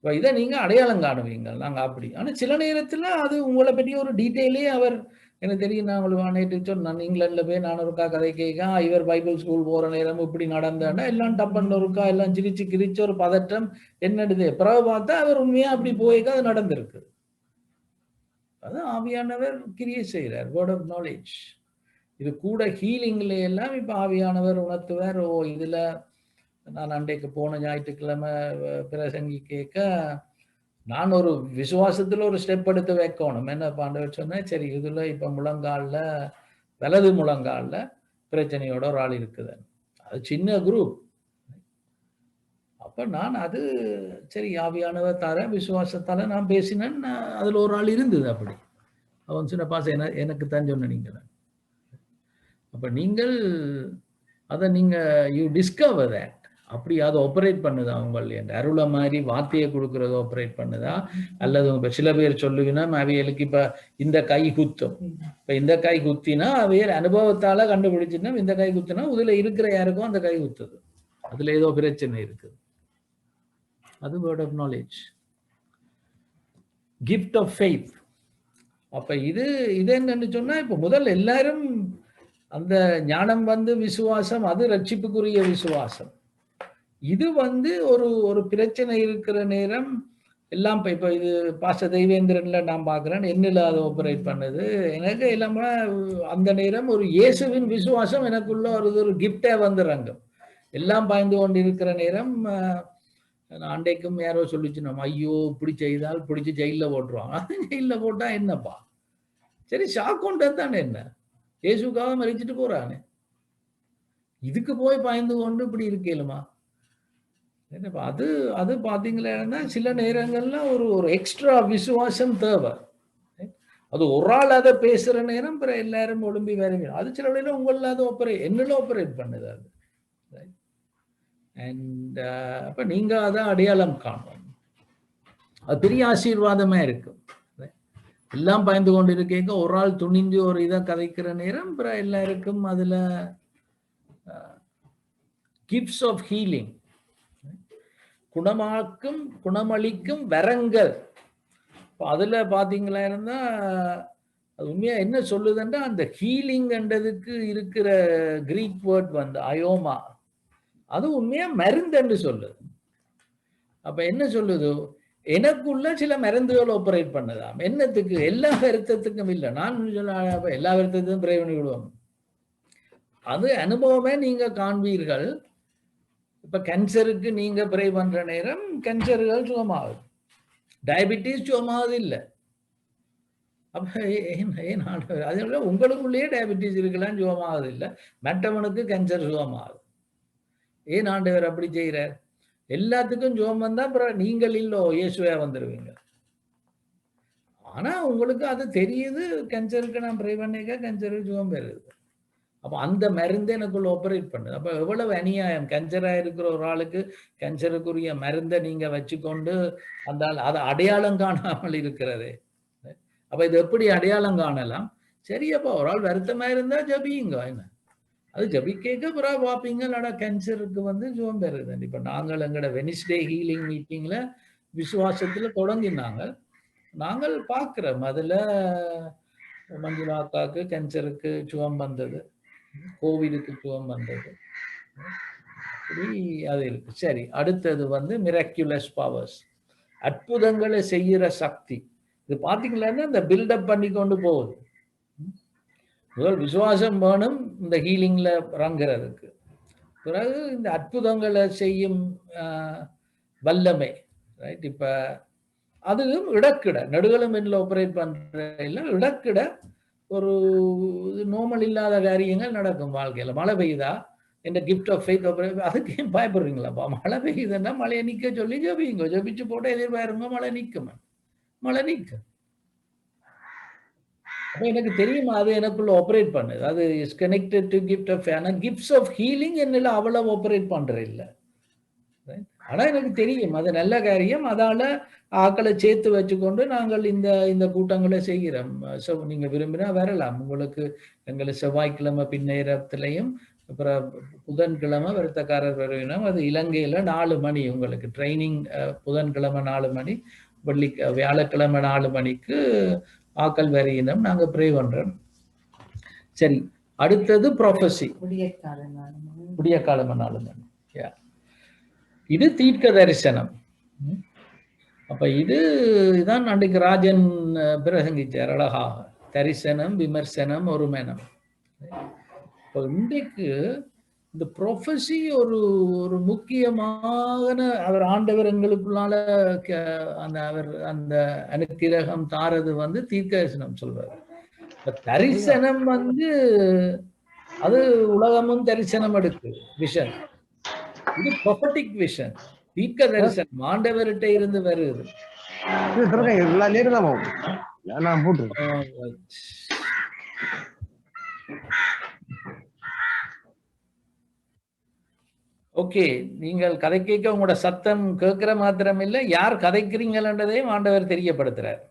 இதை நீங்க அடையாளம் காணுவீங்க. நாங்க அப்படி. ஆனா சில நேரத்துல அது உங்களை பற்றி ஒரு டீட்டெயிலே அவர் எனக்கு தெரியும். நான் உங்களுக்கு நேற்று சொன்னேன், இங்கிலாந்துல போய் நான் ஒருக்கா கதை கேட்க இவர் பைபிள் ஸ்கூல் போற நேரம் இப்படி நடந்தாண்டா எல்லாம் டப்பன் ஒருக்கா எல்லாம் சிரிச்சு கிரிச்சு ஒரு பதட்டம் என்னடுது. பிறகு பார்த்தா அவர் உண்மையா அப்படி போய்க்க அது நடந்திருக்கு. அது ஆவியானவர் கிரியை செய்கிறார். Word of knowledge. இது கூட ஹீலிங்ல எல்லாம் இப்ப ஆவியானவர் உணர்த்துவார். ஓ இதுல நான் அன்றைக்கு போன ஞாயிற்றுக்கிழமை பிரசங்கி கேட்க நான் ஒரு விசுவாசத்துல ஒரு ஸ்டெப் எடுத்து வைக்கணும். என்ன பாண்டவர் சொன்னேன், சரி இதுல இப்ப முழங்கால்ல வலது முழங்கால்ல பிரச்சனையோட ஒரு ஆள் இருக்குது. அது சின்ன குரூப். அப்ப நான் அது சரி ஆவியானவர் தர விசுவாசத்தால நான் பேசினேன். அதுல ஒரு ஆள் இருந்தது. அப்படி அவன் சொன்ன பாச எனக்கு தான் சொன்ன நீங்க. அப்ப நீங்கள் அதை நீங்க யூ டிஸ்கவர் தட். அப்படி அதை ஆப்ரேட் பண்ணுதா உங்களுடைய அருளை மாதிரி வார்த்தையை கொடுக்கறத ஆப்ரேட் பண்ணுதா? அல்லது இப்ப சில பேர் சொல்லுவீங்கன்னா அவைகளுக்கு இப்ப இந்த கை குத்தும். இப்ப இந்த கை குத்தினா அவையல் அனுபவத்தால கண்டுபிடிச்சுன்னா இந்த கை குத்தினா இதுல இருக்கிற யாருக்கும் அந்த கை குத்துது. அதுல ஏதோ பிரச்சனை இருக்குது. அது word of knowledge. Gift of faith. அப்ப இது என்னன்னு சொன்னா இப்ப முதல்ல எல்லாரும் அந்த ஞானம் வந்து விசுவாசம், அது ரட்சிப்புக்குரிய விசுவாசம். இது வந்து ஒரு பிரச்சனை இருக்கிற நேரம் எல்லாம் இப்ப இது பாஸ்டர் தெய்வேந்திரன்ல நான் பாக்குறேன், என்னில அதை ஆபரேட் பண்ணுது. எனக்கு இல்லாம அந்த நேரம் ஒரு இயேசுவின் விசுவாசம் எனக்குள்ள ஒரு கிஃப்டே வந்துடுறாங்க. எல்லாம் பாய்ந்து கொண்டு இருக்கிற நேரம் அண்டைக்கும் யாரோ சொல்லிச்சு, நம்ம ஐயோ இப்படி செய்தால் பிடிச்சி ஜெயில போட்டுருவாங்க. ஜெயில போட்டா என்னப்பா, சரி ஷாக்கொண்டு தானே என்ன, இயேசுக்காக மறிச்சிட்டு போறானே, இதுக்கு போய் பாய்ந்து கொண்டு இப்படி இருக்கலுமா? அது அது பாத்தீங்களா சில நேரங்கள்ல ஒரு எக்ஸ்ட்ரா விசுவாசம் தேவை. அது ஒரு ஆள் அதை பேசுற நேரம் பிற எல்லாரும் ஒழும்பி வேற அது சில வழியில உங்கள அது என்னல ஆப்பரேட் பண்ணுது அது. அண்ட் அப்ப நீங்க அதை அடையாளம் காணும். அது பெரிய ஆசீர்வாதமா இருக்கும். எல்லாம் பயந்து கொண்டு இருக்கீங்க, ஒரு ஆள் துணிஞ்சு ஒரு இதை கதைக்கிற நேரம் பிற எல்லாருக்கும் அதுல கிஃப்ட்ஸ் ஆஃப் ஹீலிங், குணமாக்கும் குணமளிக்கும் வரங்கள். அதுல பாத்தீங்களா இருந்தா அது உண்மையா என்ன சொல்லுதுன்னா அந்த ஹீலிங்ன்றதுக்கு இருக்கிற கிரீக் வேர்ட் வந்து அயோமா, அது உண்மையா மருந்துன்னு சொல்லுது. அப்ப என்ன சொல்லுது, எனக்குள்ள சில மருந்துகள் ஆப்பரேட் பண்ணுதாம். என்னத்துக்கு? எல்லா வருத்தத்துக்கும் இல்லை. நான் சொல்ல எல்லா வருத்தத்துக்கும் ப்ரே பண்ணி விடுவோம். அது அனுபவமே நீங்க காண்பீர்கள். இப்ப கேன்சருக்கு நீங்க ப்ரே பண்ற நேரம் கேன்சர்கள் சுகமாகுது, டயபிட்டிஸ் சுகமாகுது இல்லை. அப்ப ஏன் அதனால உங்களுக்குள்ளேயே டயபிட்டிஸ் இருக்கலாம், சுகமாகுது இல்லை. மற்றவனுக்கு கேன்சர் சுகமாகுது. ஏன் ஆண்டவர் அப்படி செய்யறார்? எல்லாத்துக்கும் ஜோம் வந்தா அப்புறம் நீங்கள் இல்லோ இயேசுவே வந்துருவீங்க. ஆனா உங்களுக்கு அது தெரியுது, கேன்சருக்கு நான் ப்ரே பண்ணிக்க கேன்சருக்கு ஜோம் பெறுது. அப்ப அந்த மருந்து எனக்குள்ள ஆப்பரேட் பண்ணுது. அப்ப எவ்வளவு அநியாயம். கேன்சரா இருக்கிற ஒரு ஆளுக்கு கேன்சருக்குரிய மருந்தை நீங்க வச்சுக்கொண்டு அந்த அதை அடையாளம் காணாமல் இருக்கிறதே. அப்ப இது எப்படி அடையாளம் காணலாம்? சரியப்பா ஒரு ஆள் வருத்தமா இருந்தா ஜபியுங்க, என்ன அது ஜபிக்க பிறகு பார்ப்பீங்க. இல்லடா கேன்சருக்கு வந்து ஜோம் பெறுது. இப்ப நாங்கள் எங்களோட வெனிஸ்டே ஹீலிங் மீட்டிங்ல விசுவாசத்துல தொடங்கினாங்க. நாங்கள் பார்க்கிறோம் அதுல மஞ்சுளா அக்காவுக்கு கேன்சருக்கு சுகம் வந்தது, கோவிடுக்கு சுகம் வந்தது. அது இருக்கு. சரி, அடுத்தது வந்து மிராக்யுலஸ் பவர்ஸ், அற்புதங்களை செய்யற சக்தி. இது பாத்தீங்களா இந்த பில்டப் பண்ணி கொண்டு போகுது. முதல் விசுவாசம் வேணும் இந்த ஹீலிங்ல இறங்குறதுக்கு. பிறகு இந்த அற்புதங்களை செய்யும் வல்லமை, ரைட்? இப்ப அதுவும் இடக்கிட நடுகளும் என்ன ஆப்பரேட் பண்ற இல்லை, இடக்கிட ஒரு நோமல் இல்லாத காரியங்கள் நடக்கும் வாழ்க்கையில. மழை பெய்யுதா, இந்த கிஃப்ட் ஆஃப் ஃபெய்த் ஆப்பரேட், அதுக்கு ஏன் பயப்படுறீங்களாப்பா? மழை பெய்யுதுன்னா மழையை நிக்க சொல்லி ஜபிங்க, ஜபிச்சு போட்டு எதிர்பாருங்க, மழை நிக்கும், மழை நிக்கும். எனக்கு தெரியும் அது எனக்குள்ள ஆப்ரேட் பண்ணுது. அது is connected to gift of ஆனா கிஃப்ட்ஸ் ஆஃப் ஹீலிங் என்னல அவ்வளவு ஆப்ரேட் பண்றது இல்ல. ஆனா எனக்கு தெரியும் அது நல்ல காரியம். அதால ஆட்களை சேர்த்து வச்சுக்கொண்டு நாங்கள் இந்த இந்த கூட்டங்களை செய்கிறோம். நீங்க விரும்பினா வரலாம். உங்களுக்கு எங்களை செவ்வாய்க்கிழமை பின்னேரத்திலையும் அப்புறம் புதன்கிழமை வருத்தக்காரர் வருவினம். அது இலங்கையில 4 மணி உங்களுக்கு ட்ரைனிங். புதன்கிழமை 4 மணி, வியாழக்கிழமை 4 மணிக்கு ஆக்கள் வரையினம். நாங்க ப்ரே பண்றோம். சரி, அடுத்தது ப்ரொஃபஸி. விடியற்காலமை 4 மணி. இது தீர்க்க தரிசனம். அப்ப இதுதான் அன்றைக்கு ராஜன் பிரசங்கிச்சார் அழகா. தரிசனம், விமர்சனம், ஒருமனம். இப்போ இன்றைக்கு இந்த ப்ரொஃபஸி ஒரு ஒரு முக்கியமான அவர் ஆண்டவர் எங்களுக்குள்ளால அந்த அவர் அந்த அனுக்கிரகம் தாரது வந்து தீர்க்க தரிசனம் சொல்றாரு. இப்ப தரிசனம் வந்து அது உலகமும் தரிசனம் எடுக்கு விஷன். இது ப்ரொபட்டிக் விஷன், தீர்க்க தரிசனம் ஆண்டவர்கிட்ட இருந்து வருது. ஓகே, நீங்கள் கதை கேட்க உங்களோட சத்தம் கேட்கிற மாத்திரம் இல்லை, யார் கதைக்கிறீங்கன்றதையும் ஆண்டவர் தெரியப்படுத்துறார்.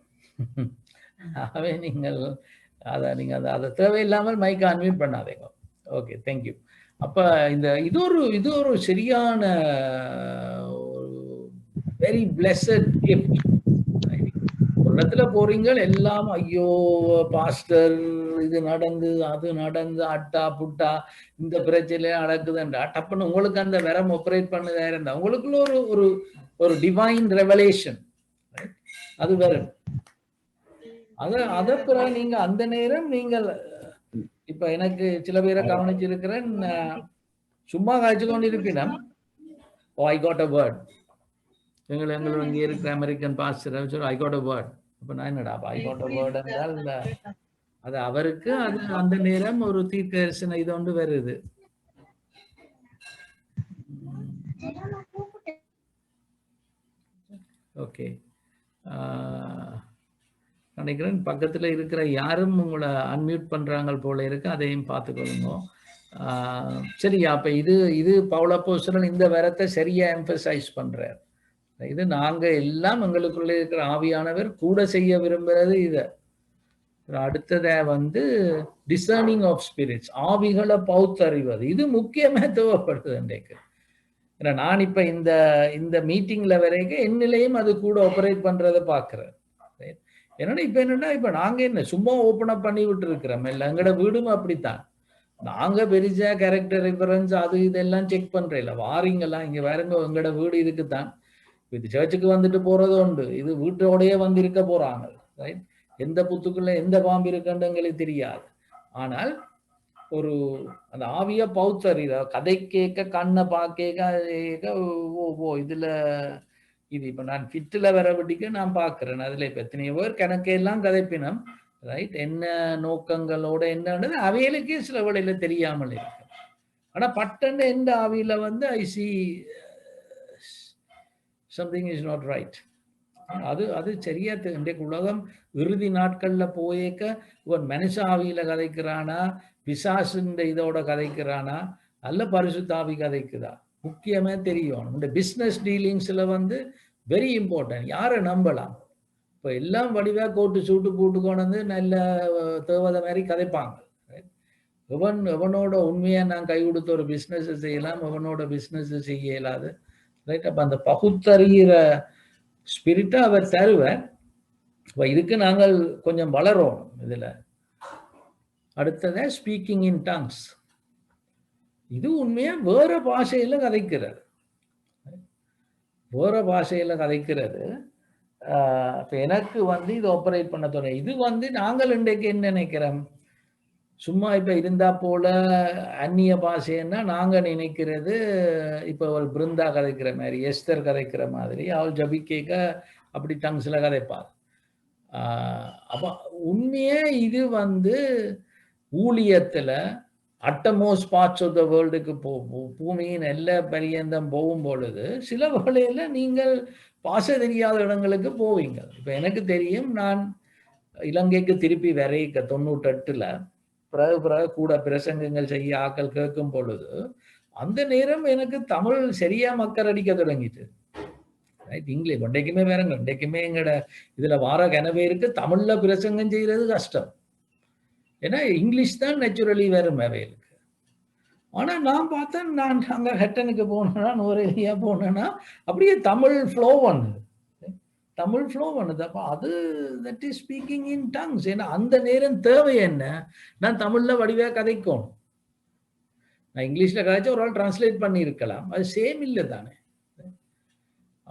ஆகவே நீங்கள் அதை தேவையில்லாமல் மைக்க அன்மியூட் பண்ணாதீங்க. Okay, thank you. அப்ப இது ஒரு சரியான வெரி பிளெஸட் கிஃப்ட். ஒரு இடத்துல போறீங்க, எல்லாம் ஐயோ பாஸ்டர் இது நடந்து அது நடந்து அட்டா புட்டா இந்த பிரச்சனை நடக்குதுன்றா டப்புன்னு உங்களுக்கு அந்த வெரம் ஆப்ரேட் பண்ணுதா இருந்தா உங்களுக்குள்ள ஒரு ஒரு ஒரு டிவைன் ரெவலேஷன் அது வரும். அத பிறகு நீங்க அந்த நேரம் நீங்கள் இப்ப எனக்கு சில பேரை கவனிச்சிருக்கிறேன், சும்மா காய்ச்சி கொண்டு இருப்பினம். I got a word. எங்கள் இங்கே இருக்கிற American pastor I got a word. அப்ப நான் என்னடா ஐ காட் அ வேர்ட் என்றால் அது அவருக்கு அது அந்த நேரம் ஒரு தீர்க்க தரிசனம் இது ஒன்று வருது. ஓகே, நினைக்கிறேன் பக்கத்துல இருக்கிற யாரும் உங்களை அன்மியூட் பண்றாங்க போல இருக்கு, அதையும் பார்த்துக்கொள்ளுங்க. சரியா, அப்ப இது பவுலப்போஸ்தலன் இந்த வரத்தை சரியா எம்பசைஸ் பண்றார். இது நாங்க எல்லாம் எங்களுக்குள்ள இருக்கிற ஆவியானவர் கூட செய்ய விரும்புறது. இத அடுத்தத வந்து டிசர்னிங் ஆஃப் ஸ்பிரிட்ஸ், ஆவிகளை பௌத்தறிவது. இது முக்கியமா தேவைப்படுது இன்றைக்கு. ஏன்னா நான் இப்ப இந்த இந்த மீட்டிங்ல வரைக்கும் என்னிலையும் அது கூட ஆபரேட் பண்றதை பாக்குறேன். என்னன்னா இப்ப நாங்க என்ன சும்மா ஓபன் அப் பண்ணி விட்டு இருக்கிறோம். இல்ல எங்கட வீடும் அப்படித்தான். நாங்க பெருசா கேரக்டர் ரெஃபரன்ஸ் அது இதெல்லாம் செக் பண்றேன். இல்ல வாரீங்களா இங்க வேறங்க எங்கட வீடு இதுக்குத்தான். இது சர்ச்சுக்கு வந்துட்டு போறது உண்டு, இது வீட்டோடய வந்து இருக்க போறாங்க. ரைட், எந்த புத்துக்குள்ள எந்த பாம்பு இருக்குன்னு எங்களுக்கு தெரியாது. ஆனால் ஒரு அந்த ஆவிய பௌத்தறித கதை கேட்க கண்ணை பார்க்க ஓ இதுல இது இப்ப நான் ஃபிட்டில் வர வட்டிக்கு நான் பார்க்கிறேன். அதுல இப்ப எத்தனையோ பேர் கணக்கையெல்லாம் கதைப்பினம். ரைட், என்ன நோக்கங்களோட என்னன்றது அவைகளுக்கே சில வேளையில தெரியாமல் இருக்கு. ஆனா பட்டன்னு எந்த ஆவியில வந்து I see something is not right. அது சரியா. இன்றைக்கு உலகம் இறுதி நாட்கள்ல போயேக்க இவன் மனுஷ ஆவியில கதைக்கிறானா, பிசாசுன்ற இதோட கதைக்கிறானா, அல்ல பரிசுத்தாவி கதைக்குதா, முக்கியமே தெரியும். இந்த பிசினஸ் டீலிங்ஸ்ல வந்து வெரி இம்பார்ட்டன்ட். யாரை நம்பலாம்? இப்ப எல்லாம் வடிவா கோட்டு சூட்டு போட்டு கொண்டு நல்ல தேவதை மாதிரி கதைப்பாங்க. எவனோட உண்மையா நான் கை கொடுத்த ஒரு பிசினஸ் செய்யலாம், எவனோட பிசினஸ் செய்ய இயலாது. ரைட், அப்ப அந்த பகுத்தறிகிற ஸ்பிரிட்டா அவர் தருவார். இதுக்கு நாங்கள் கொஞ்சம் வளரோம். இதுல அடுத்தது ஸ்பீக்கிங் இன் டங்ஸ். இது உண்மையா வேற பாஷையில கதைக்கிறது, வேற பாஷையில கதைக்கிறது. எனக்கு வந்து இது ஆப்பரேட் பண்ண தோணும். இது வந்து நாங்கள் இன்றைக்கு என்ன நினைக்கிறோம், சும்மா இப்ப இருந்தா போல அந்நிய பாஷைன்னா நாங்க நினைக்கிறது இப்ப ஒரு பிருந்தா கதைக்கிற மாதிரி, எஸ்தர் கதைக்கிற மாதிரி அவள் ஜபிக்க அப்படி டங்ஸ்ல கதைப்பாள். அப்ப உண்மையே இது வந்து ஊழியத்துல அட்டமோஸ் பார்ட்ஸ் ஆஃப் த வேர்ல்டுக்கு பூமியின் எல்லா பரியந்தம் போகும் பொழுது சில வேளையில நீங்கள் பாச தெரியாத இடங்களுக்கு போவீங்க. இப்ப எனக்கு தெரியும், நான் இலங்கைக்கு திருப்பி வரைக்க 98ல பிறகு பிறகு கூட பிரசங்கங்கள் செய்ய ஆக்கள் கேட்கும் பொழுது அந்த நேரம் எனக்கு தமிழ் சரியா மக்கள் அடிக்க தொடங்கிட்டு. இங்கிலீஷ் இன்றைக்குமே வேறங்க, இன்றைக்குமே எங்கட இதுல வார கனவேருக்கு தமிழ்ல பிரசங்கம் செய்யறது கஷ்டம். ஏன்னா இங்கிலீஷ் தான் நேச்சுரலி வரும் அவைகளுக்கு. ஆனா நான் பார்த்தேன், நான் அங்க ஹெட்டனுக்கு போனேன்னா, நுவரெலியா போனேன்னா அப்படியே தமிழ் ஃப்ளோ பண்ணுது. தமிழ் ஃப்ளோ பண்ணுது. அப்ப அது that is speaking in tongues. ஏன்னா அந்த நேரம் தேவை என்ன, நான் தமிழ்ல வடிவா கதைக்கணும். நான் இங்கிலீஷ்ல கதைச்சா ஒரு ஆள் டிரான்ஸ்லேட் பண்ணி இருக்கலாம், அது சேம் இல்லை தானே.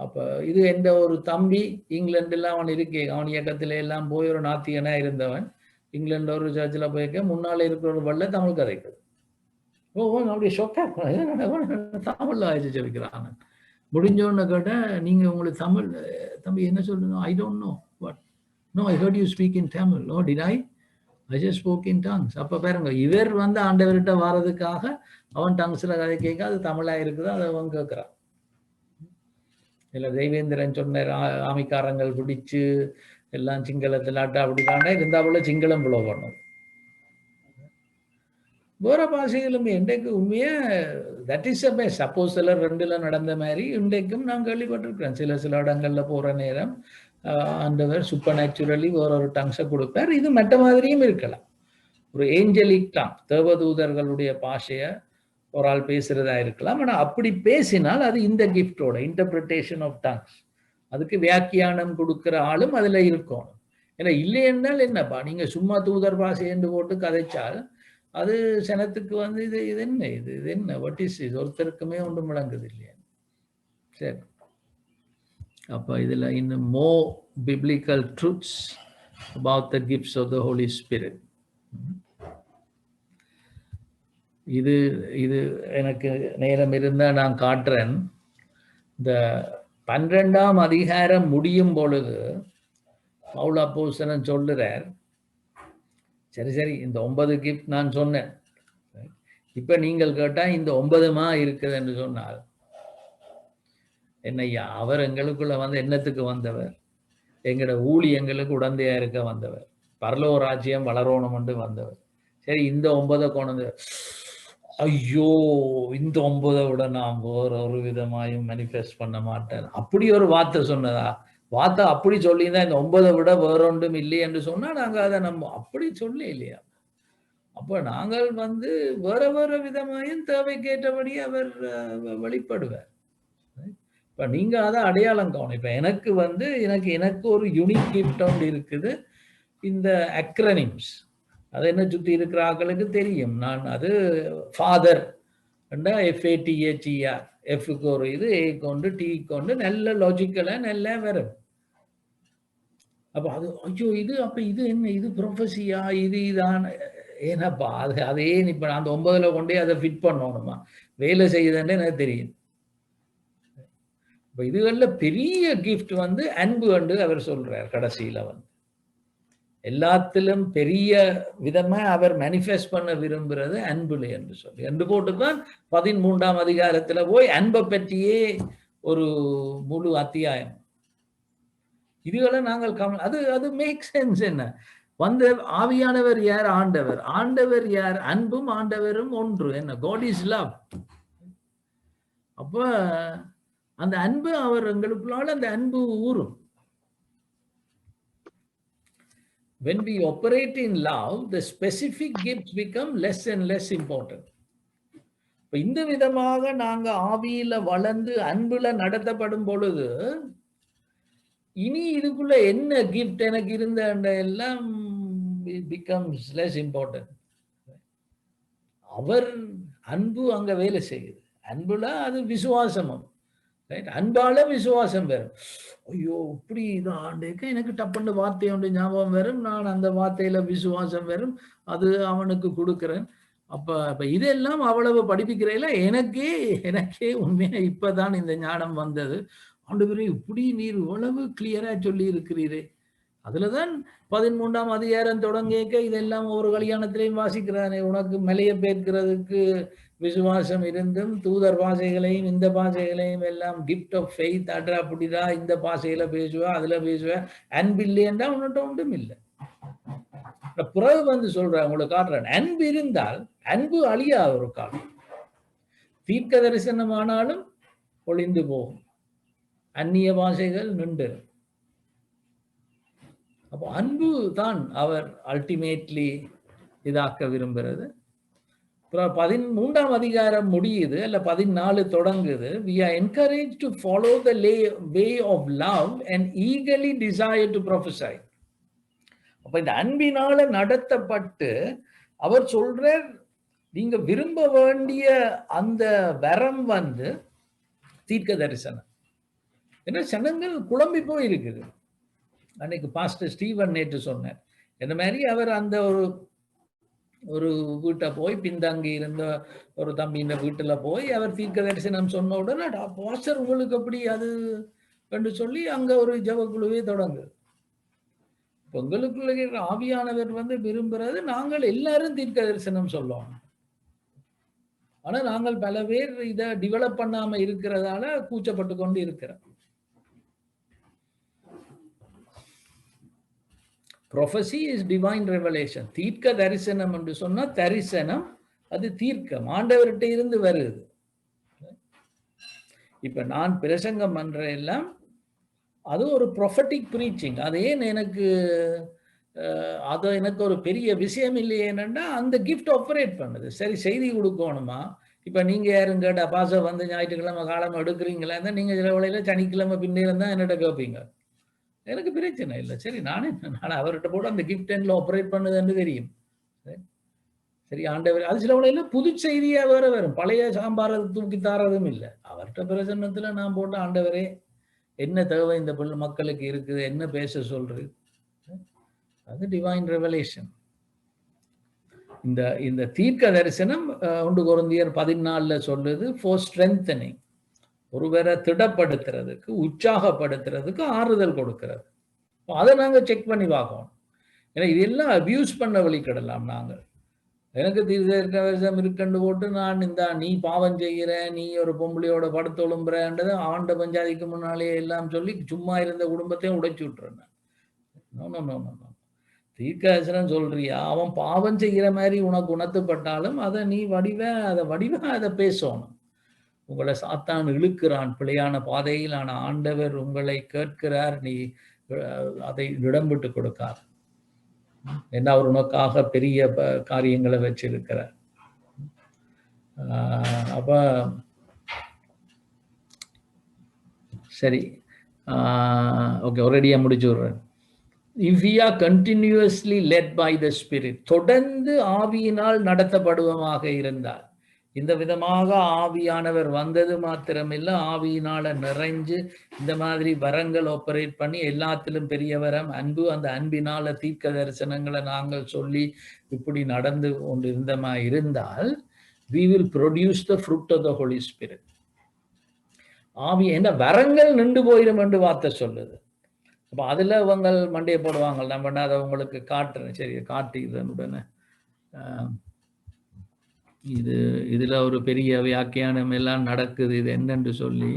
அப்ப இது எந்த ஒரு தம்பி இங்கிலாந்துல அவன் இருக்கே, அவன் இயக்கத்தில எல்லாம் போய் ஒரு நாத்திகனா இருந்தவன் இங்கிலாந்து ஒரு சர்ச்சில் போயிருக்க, முன்னால இருக்கிற ஒரு வல்ல தமிழ் கதைக்குது. ஓ அப்படியே ஷொக்கா தமிழ்ல ஆயிடுச்சு வைக்கிறான். முடிஞ்சோன்னு கேட்டேன், நீங்க உங்களுக்கு தமிழ் தம்பி என்ன சொல்லுங்க, I don't know what, no I heard you speak in Tamil. Oh did I just spoke in tongues. அப்ப பாருங்க, இவர் வந்து ஆண்டவர்கிட்ட வர்றதுக்காக அவன் டங்ஸ்ல கதை கேட்க அது தமிழா இருக்குது, அதை அவன் கேட்கிறான். இல்ல தெய்வேந்திரன் சொன்ன ஆமிக்காரங்கள் பிடிச்சு எல்லாம் சிங்களத்தில் ஆட்டா அப்படிக்காண்டா இருந்தா போல சிங்களம் புலோ பண்ணும். வேற பாஷைகளுமே இன்றைக்கு உண்மையா that is a best. Suppose சிலர் 2ல நடந்த மாதிரி இன்றைக்கும் நான் கேள்விப்பட்டிருக்கிறேன். சில இடங்கள்ல போற நேரம் ஆண்டவர் சூப்பர் நேச்சுரலி வேற ஒரு டங்ஸை கொடுப்பார். இது மற்ற மாதிரியும் இருக்கலாம். ஒரு ஏஞ்சலிக் டங், தேவதூதர்களுடைய பாஷையை ஒரு ஆள் பேசுறதா இருக்கலாம். ஆனா அப்படி பேசினால் அது இந்த கிஃப்டோட இன்டர்பிரிட்டேஷன் ஆஃப் டங்ஸ், அதுக்கு வியாக்கியானம் கொடுக்கிற ஆளும் அதுல இருக்கணும். ஏன்னா இல்லையென்றால் என்னப்பா, நீங்க சும்மா தூதர் பாஷை என்று போட்டு கதைச்சால் அது சனத்துக்கு வந்து இது இது என்ன இது இது என்ன வாட் இஸ் இது, ஒருத்தருக்குமே ஒன்றும் விளங்குது இல்லையா. சரி, அப்ப இதுல இன்னும் more biblical truths about the gifts of the Holy Spirit. இது இது எனக்கு நேரம் இருந்தா நான் காட்டுறேன். இந்த 12ஆம் அதிகாரம் முடியும் பொழுது பவுல் அப்போஸ்தலன் சொல்லுறார், சரி சரி இந்த 9 கிஃப்ட் நான் சொன்னேன், இப்ப நீங்கள் கேட்டா இந்த 9மா இருக்குது என்று சொன்னால் என்னையா, அவர் எங்களுக்குள்ள வந்து என்னத்துக்கு வந்தவர், எங்களோட ஊழியங்களுக்கு உடந்தையா இருக்க வந்தவர், பரலோக ராஜ்யம் வளரணும் என்று வந்தவர். சரி இந்த 9 கொண்டு, ஐயோ இந்த 9 விட நான் வேற ஒரு விதமாயும் மேனிஃபெஸ்ட் பண்ண மாட்டேன், அப்படி ஒரு வார்த்தை சொன்னதா? வார்த்தை அப்படி சொல்லியிருந்தா இந்த 9 விட வேறொன்றும் இல்லை என்று சொன்னா நாங்க அதை நம்ம அப்படி சொல்ல இல்லையா. அப்ப நாங்கள் வந்து வேற வேற விதமாயும் தேவைக்கேற்றபடி அவர் வெளிப்படுவார். இப்ப நீங்க அதை அடையாளம் காணும். இப்ப எனக்கு வந்து எனக்கு ஒரு யூனிக் கிஃப்ட் ஒன்று இருக்குது, இந்த அக்ரனிம்ஸ். அது என்ன சுத்தி இருக்கிற ஆக்களுக்கு தெரியும். நான் அது ஃபாதர் FATHER, எஃப்க்கு ஒரு இது, ஏ கொண்டு டி கொண்டு நல்ல லாஜிக்கலா நல்லா வரும். அப்ப அது ஐயோ இது அப்ப இது என்ன, இது ப்ரொஃபஸியா, இது இதான் ஏன்னாப்பா அது அதே இப்ப அந்த 9ல கொண்டே அதை ஃபிட் பண்ணணுமா, வேலை செய்யுதுன்னு எனக்கு தெரியும். இப்ப இதுகள்ல பெரிய கிஃப்ட் வந்து அன்பு என்று அவர் சொல்றார். கடைசியில வந்து எல்லாத்திலும் பெரிய விதமா அவர் மேனிஃபெஸ்ட் பண்ண விரும்புறது அன்புல என்று சொல்லி என்று போட்டுதான் 13ஆம் அதிகாரத்துல போய் அன்பை பற்றியே ஒரு முழு அத்தியாயம். இதுகளை நாங்கள் அது அது மேக் சென்ஸ். என்ன வந்த ஆவியானவர் யார்? ஆண்டவர். ஆண்டவர் யார்? அன்பும் ஆண்டவரும் ஒன்று. என்ன, God is love. அப்ப அந்த அன்பு அவர் எங்களுக்குள்ளால அந்த அன்பு ஊறும். When we operate in love, the specific gifts become less and less important. இந்த விதமாக நாங்க ஆவியில வளர்ந்து அன்புல நடத்தப்படும் பொழுது இனி இதுக்குள்ள என்ன கிஃப்ட் எனக்கு இருந்த எல்லாம் becomes less important. அவர் அன்பு அங்க வேலை செய்யுது. அன்புல அது விசுவாசமும், அன்பால விசுவாசம் வரும். ஐயோ இப்படி இதான் எனக்கு டப்புன்னு வார்த்தை ஒன்று ஞாபகம் வரும், நான் அந்த வார்த்தையில விசுவாசம் வரும், அது அவனுக்கு கொடுக்கிறேன். அப்ப இதெல்லாம் அவ்வளவு படிப்பிக்கிறேன். எனக்கே உண்மையா இப்பதான் இந்த ஞானம் வந்தது. ஆண்டவரே இப்படி நீர் இவ்வளவு கிளியரா சொல்லி இருக்கிறீரே. அதுலதான் 13ஆம் அதிகாரம் தொடங்கிக்க இதெல்லாம் ஒரு கல்யாணத்திலையும் வாசிக்கிறானே, உனக்கு மலையை பேர்க்கிறதுக்கு விசுவாசம் இருந்தும் தூதர் பாஷைகளையும் இந்த பாஷைகளையும் எல்லாம் கிஃப்ட் ஆஃப் ஃபெய்த் அப்படிதான் இந்த பாஷையில பேசுவா, அதுல பேசுவா, அன்பு இல்லையென்றா உன்னிட்ட ஒன்றும் இல்லை. பிறகு வந்து சொல்றேன், உங்களுக்கு காட்டுறேன். அன்பு இருந்தால் அன்பு அழியாத ஒரு காலம். தீர்க்க தரிசனமானாலும் ஒளிந்து போகும், அந்நிய பாஷைகள் நின்று. அப்போ அன்பு தான் அவர் அல்டிமேட்லி இதாக்க விரும்புகிறது. 13ஆம் அதிகாரம் முடியுது, அல்ல 14 தொடங்குது. We are encouraged to follow the way of love and eagerly desire to prophesy. அப்ப இந்த அன்பினால நடத்தப்பட்டு அவர் சொல்றார், நீங்க விரும்ப வேண்டிய அந்த வரம் வந்து தீர்க்க தரிசனம். ஏன்னா ஜனங்கள் குழம்பி போய் இருக்குது. அன்னைக்கு பாஸ்டர் ஸ்டீவன் நேற்று சொன்னார், இந்த மாதிரி அவர் அந்த ஒரு வீட்டை போய் பின்தங்கி இருந்த ஒரு தம்பி இந்த வீட்டுல போய் அவர் தீர்க்க தரிசனம் சொன்ன உடனே பாஸ்டர் உங்களுக்கு அப்படி அது என்று சொல்லி அங்க ஒரு ஜெபக்குழுவே தொடங்குது. உங்களுக்குள்ள ஆவியானவர் வந்து விரும்புறது நாங்கள் எல்லாரும் தீர்க்க தரிசனம் சொல்லுவோம். ஆனா நாங்கள் பல பேர் இதை டெவலப் பண்ணாம இருக்கிறதால கூச்சப்பட்டு கொண்டு இருக்கிறோம். Prophecy is divine revelation. தீர்க்க தரிசனம் என்று சொன்னா தரிசனம் அது தீர்க்கம், ஆண்டவர்கிட்ட இருந்து வருது. இப்ப நான் பிரசங்கம் பண்ற எல்லாம் அது ஒரு ப்ரொஃபட்டிக் ப்ரீச்சிங். அது ஏன் எனக்கு அது எனக்கு ஒரு பெரிய விஷயம் இல்லையேன்னா அந்த கிஃப்ட் ஆப்ரேட் பண்ணுது. சரி, செய்தி கொடுக்கணுமா? இப்ப நீங்க யாரும் கேட்டா பாச வந்து ஞாயிற்றுக்கிழமை காலம் எடுக்கிறீங்களா, நீங்க சில வேளையில சனிக்கிழமை பின்னே இருந்தா என்னட்ட கேட்பீங்க. எனக்கு பிரச்சனை இல்லை. சரி, நானே அவர்கிட்ட போட்டு அந்த கிஃப்ட் எண்ட்ல ஆப்ரேட் பண்ணுதுன்னு தெரியும். சரி, ஆண்டவர் அது சில வேளையில புது செய்தியா வேற வரும், பழைய சாம்பாரை தூக்கி தாரதும் இல்லை. அவர்கிட்ட பிரசன்னத்துல நான் போட்ட ஆண்டவரே என்ன தேவை இந்த மக்களுக்கு இருக்குது, என்ன பேச சொல்றது, அது டிவைன் ரெவலேஷன். இந்த தீர்க்க தரிசனம் 1 கொரிந்தியர் 14 சொல்லுது, ஃபார் ஸ்ட்ரென்தனிங், ஒருவரை திடப்படுத்துறதுக்கு, உற்சாகப்படுத்துறதுக்கு, ஆறுதல் கொடுக்கிறது. அதை நாங்க செக் பண்ணி பார்க்கணும். ஏன்னா இதெல்லாம் அபியூஸ் பண்ண வழிக்கிடலாம். நாங்கள் எனக்கு தீர்க்க இருக்குன்னு போட்டு நான் நீ பாவம் செய்கிற, நீ ஒரு பொம்பளையோட படுத்தொழும்புறன்றது ஆண்ட பஞ்சாதிக்கு முன்னாலே எல்லாம் சொல்லி சும்மா இருந்த குடும்பத்தையும் உடைச்சு விட்டுறேன். தீர்க்கதரிசனம் சொல்றியா, அவன் பாவம் செய்கிற மாதிரி உனக்கு உணர்த்தப்பட்டாலும் அதை நீ அதை பேசணும். உங்களை சாத்தான் இழுக்கிறான் பிழையான பாதையில், ஆனா ஆண்டவர் உங்களை கேட்கிறார், நீ அதை இடம் விட்டு கொடுக்கார். என்ன அவர் உனக்காக பெரிய காரியங்களை வச்சிருக்கிறார். அப்ப சரி, ஓகே, ஒரேடியா முடிச்சு விடுறேன். If we are continuously led by the Spirit, தொடர்ந்து ஆவியினால் நடத்தப்படுவமாக இருந்தால், இந்த விதமாக ஆவியானவர் வந்தது மாத்திரமில்லை, ஆவியினால நிறைஞ்சு இந்த மாதிரி வரங்கள் ஆப்பரேட் பண்ணி எல்லாத்திலும் பெரிய வரம் அன்பு, அந்த அன்பினால தீர்க்க தரிசனங்களை நாங்கள் சொல்லி இப்படி நடந்து கொண்டு இருந்தமா இருந்தால், we will produce the fruit of the Holy Spirit. ஆவி என்ன வரங்கள் நின்று போயிடும் என்று வார்த்தை சொல்லுது. அப்ப அதுல அவங்க மண்டையை போடுவாங்க, நம்ம அதை உங்களுக்கு காட்டுறேன். சரி, காட்டிடுறேன் உடனே. இதுல ஒரு பெரிய வியாக்கியானம் எல்லாம் நடக்குது, இது என்னன்னு சொல்லி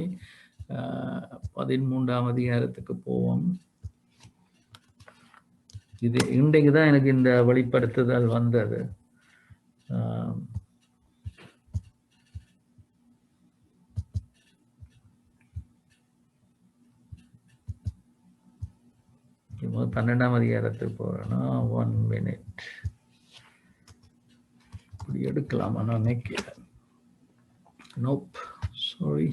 13ஆம் அதிகாரத்துக்கு போவோம். இது இன்றைக்குதான் எனக்கு இந்த வெளிப்படுத்துதல் வந்தது. இப்போ 12ஆம் அதிகாரத்துக்கு போறேன்னா 1 minute இப்படி எடுக்கலாமா நான் நினைக்கிறேன். நோப், சாரி.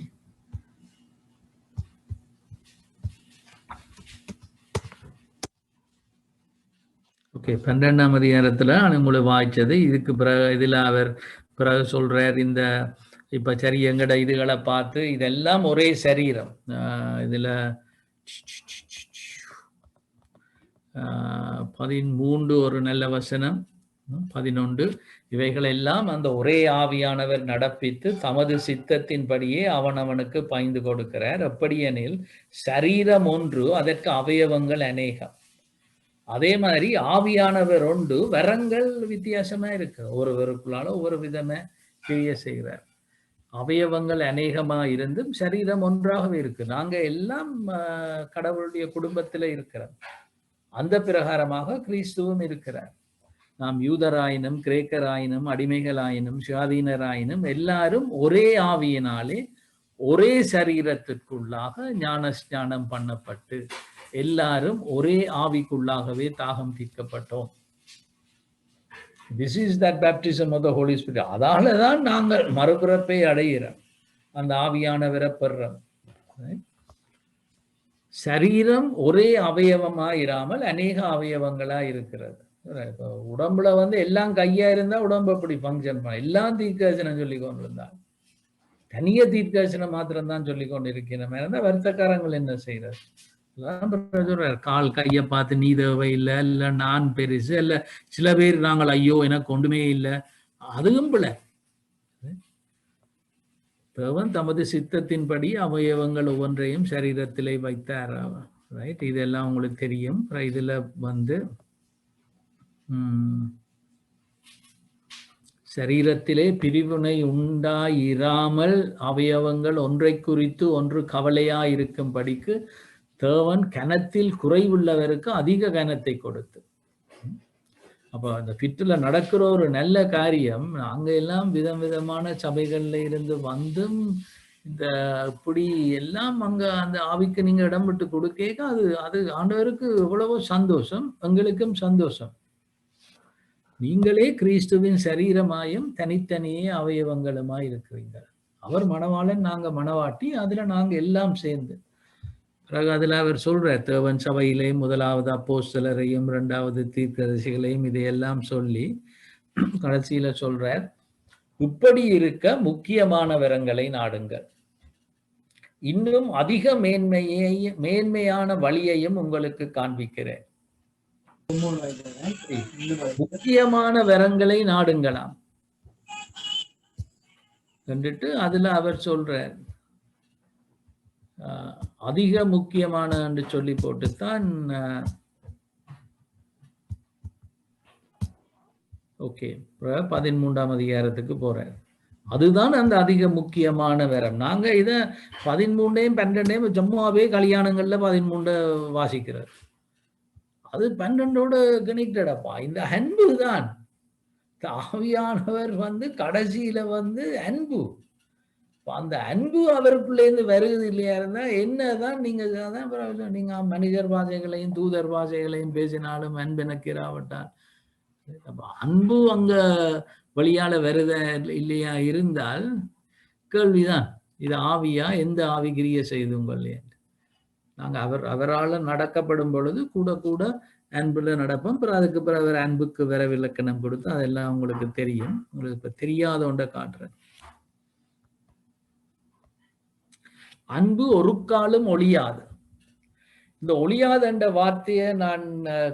ஓகே, 12ஆம் அதிகாரத்துல உங்களுக்கு வாய்ச்சது. இதுக்கு பிறகு இதுல அவர் பிறகு சொல்றார், இந்த இப்ப சரி எங்கட இதுகளை பார்த்து இதெல்லாம் ஒரே சரீரம். இதுல 13 ஒரு நல்ல வசனம், 11, இவைகள் எல்லாம் அந்த ஒரே ஆவியானவர் நடப்பித்து தமது சித்தத்தின்படியே அவனவனுக்கு பகிர்ந்து கொடுக்கிறார். எப்படியெனில் சரீரம் ஒன்று, அதற்கு அவயவங்கள் அநேகம். அதே மாதிரி ஆவியானவர் ஒன்று, வரங்கள் வித்தியாசமா இருக்கு, ஒருவருக்குள்ளால ஒவ்வொரு விதமா கிரிய செய்கிறார். அவயவங்கள் அநேகமா இருந்தும் சரீரம் ஒன்றாகவே இருக்கு. நாங்க எல்லாம் கடவுளுடைய குடும்பத்துல இருக்கிறோம். அந்த பிரகாரமாக கிறிஸ்துவும் இருக்கிறார். நாம் யூதராயினும் கிரேக்கராயினும் அடிமைகளாயினும் சுயாதீனராயினும் எல்லாரும் ஒரே ஆவியினாலே ஒரே சரீரத்திற்குள்ளாக ஞானஸ்நானம் பண்ணப்பட்டு எல்லாரும் ஒரே ஆவிக்குள்ளாகவே தாகம் தீர்க்கப்பட்டோம். This is that baptism of the holy spirit. அதால தான் நாங்கள் மறுபிறப்பை அடைகிறோம், அந்த ஆவியானவரை பெறுறோம். சரீரம் ஒரே அவயவமா இராமல் அநேக அவயவங்களா இருக்கிறது. இப்போ உடம்புல எல்லாம் கையா இருந்தா உடம்பு எப்படி ஃபங்க்ஷன் பண்ண, எல்லாம் தீர்க்கதரிசனம் சொல்லி கொண்டு இருந்தால் தனிய தீர்க்கதரிசனம் மாத்திரம் தான் சொல்லி கொண்டு இருக்கிற வருத்தக்காரங்கள் என்ன செய்யறது? கால் கையை பார்த்து நீ தேவை இல்லை, இல்ல நான் பெருசு, இல்ல சில பேர் நாங்கள் ஐயோ எனக்கு ஒன்றுமே இல்லை, அதுவும் பிள்ளை. தேவன் தமது சித்தத்தின்படி அவயவங்கள் ஒவ்வொன்றையும் சரீரத்திலே வைத்தார். ரைட், இதெல்லாம் உங்களுக்கு தெரியும். இதுல சரீரத்திலே பிரிவினை உண்டாயிராமல் அவயவங்கள் ஒன்றை குறித்து ஒன்று கவலையாயிருக்கும்படிக்கு தேவன் கனத்தில் குறைவுள்ளவருக்கு அதிக கனத்தை கொடுத்து. அப்போ அந்த பிட்டுல நடக்கிற ஒரு நல்ல காரியம், அங்க எல்லாம் விதம் விதமான சபைகள்ல இருந்து வந்தும் இந்த இப்படி எல்லாம் அங்க அந்த ஆவிக்கு நீங்க இடம் விட்டு கொடுக்க அது அது ஆண்டவருக்கு எவ்வளவோ சந்தோஷம், எங்களுக்கும் சந்தோஷம். நீங்களே கிறிஸ்துவின் சரீரமாயும் தனித்தனியே அவயவங்களுமாய் இருக்கிறீங்க. அவர் மணவாளன், நாங்க மணவாட்டி, அதுல நாங்க எல்லாம் சேர்ந்து. பிறகு அதுல அவர் சொல்றார், தேவன் சபையிலே முதலாவது அப்போஸ்தலரையும் இரண்டாவது தீர்க்கதரிசிகளையும் இதையெல்லாம் சொல்லி கடைசியில சொல்றார், இப்படி இருக்க முக்கியமான வரங்களை நாடுங்கள், இன்னும் அதிக மேன்மையான வழியையும் உங்களுக்கு காண்பிக்கிறேன். முக்கியமான வரங்களை நாடுங்களாம் கண்டுட்டு அதுல அவர் சொல்றார், அதிக முக்கியமான என்று சொல்லி போட்டுத்தான். ஓகே, 13ஆம் அதிகாரத்துக்கு போறார். அதுதான் அந்த அதிக முக்கியமான வரம். நாங்க இத 13 12 ஜம்முவாவே கல்யாணங்கள்ல 13 வாசிக்கிறார். அது 12ஓட கனெக்டடப்பா. இந்த அன்பு தான் ஆவியானவர் கடைசியில அன்பு. அந்த அன்பு அவருக்குள்ளேருந்து வருகிறது இல்லையா இருந்தா என்னதான் நீங்க நீங்க மனிதர் பாஷைகளையும் தூதர் பாஷைகளையும் பேசினாலும் அன்பு எனக்கு இராவிட்டால், அன்பு அங்க வழியால வருத இல்லையா இருந்தால் கேள்விதான், இது ஆவியா, எந்த ஆவி கிரிய செய்துங்கள். நாங்க அவரால் நடக்கப்படும் பொழுது கூட கூட அன்புல நடப்போம். பிறகு அதுக்கு பிறகு அவர் அன்புக்கு வர விளக்கணம் கொடுத்து அதெல்லாம் உங்களுக்கு தெரியும். உங்களுக்கு இப்ப தெரியாத ஒன்றை காட்டுறேன். அன்பு ஒரு காலம் ஒழியாது. இந்த ஒழியாது என்ற வார்த்தையை நான்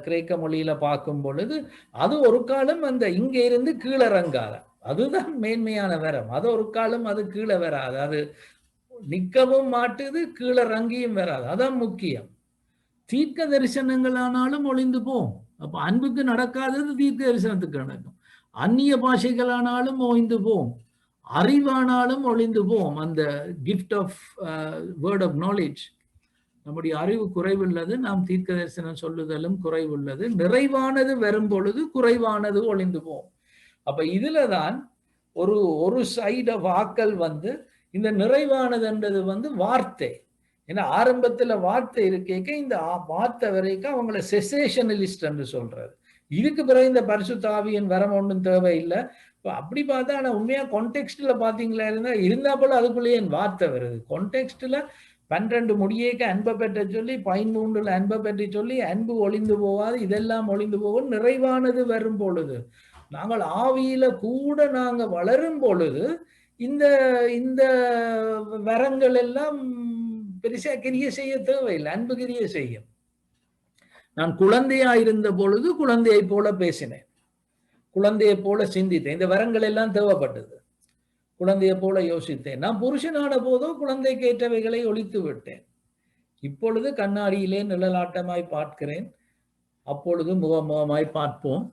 கிரேக்க மொழியில பார்க்கும் பொழுது அது ஒரு காலம் அந்த இங்க இருந்து கீழிறங்காத, அதுதான் மேன்மையான வரம். அது ஒரு காலம் அது கீழே வராது, அது நிற்கவும் மாட்டுது, கீழிறங்கியும் வராது. அதான் முக்கியம். தீர்க்க தரிசனங்களானாலும் ஒளிந்து போம். அப்ப அன்புக்கு நடக்காதது தீர்க்க தரிசனத்துக்கு நடக்கும். அந்நிய பாஷைகளானாலும் ஒழிந்து போம், அறிவானாலும் ஒளிந்து போம். அந்த gift of word of knowledge, நம்முடைய அறிவு குறைவுள்ளது, நாம் தீர்க்க தரிசனம் சொல்லுதலும் குறைவுள்ளது. நிறைவானது வரும் பொழுது குறைவானது ஒளிந்து போம். அப்ப இதுலதான் ஒரு சைடு ஆஃப் ஆக்கள் இந்த நிறைவானதுன்றது வார்த்தை. ஏன்னா ஆரம்பத்துல வார்த்தை இருக்கேக்க இந்த வார்த்தை வரைக்கும் அவங்கள செசேஷனலிஸ்ட் என்று சொல்றது. இதுக்கு பிறகு இந்த பரிசுத்த ஆவியின் வரம் ஒன்றும் தேவையில்லை. இப்போ அப்படி பார்த்தா, ஆனா உண்மையா கான்டெக்ஸ்ட்ல பாத்தீங்களா இருந்தா போல அதுக்குள்ளேயே என் வார்த்தை வருது. கான்டெக்ஸ்ட்ல 12 முடியேக்க அன்பை பெற்ற சொல்லி 13 அன்பை பற்றி சொல்லி அன்பு ஒளிந்து போவாது, இதெல்லாம் ஒளிந்து போவோம். நிறைவானது வரும் பொழுது, நாங்கள் ஆவியில கூட நாங்க வளரும் பொழுது இந்த இந்த வரங்கள் எல்லாம் பெருசா கிரிய செய்ய தேவையில்லை, அன்பு கிரிய செய்யும். நான் குழந்தையா இருந்த பொழுது குழந்தையை போல பேசினேன், குழந்தையை போல சிந்தித்தேன். இந்த வரங்கள் எல்லாம் தேவைப்பட்டது. குழந்தையை போல யோசித்தேன். நான் புருஷனான போதோ குழந்தைக்கு ஏற்றவைகளை ஒழித்து விட்டேன். இப்பொழுது கண்ணாடியிலே நிழலாட்டமாய் பார்க்கிறேன், அப்பொழுது முகமுகமாய் பார்ப்போம்.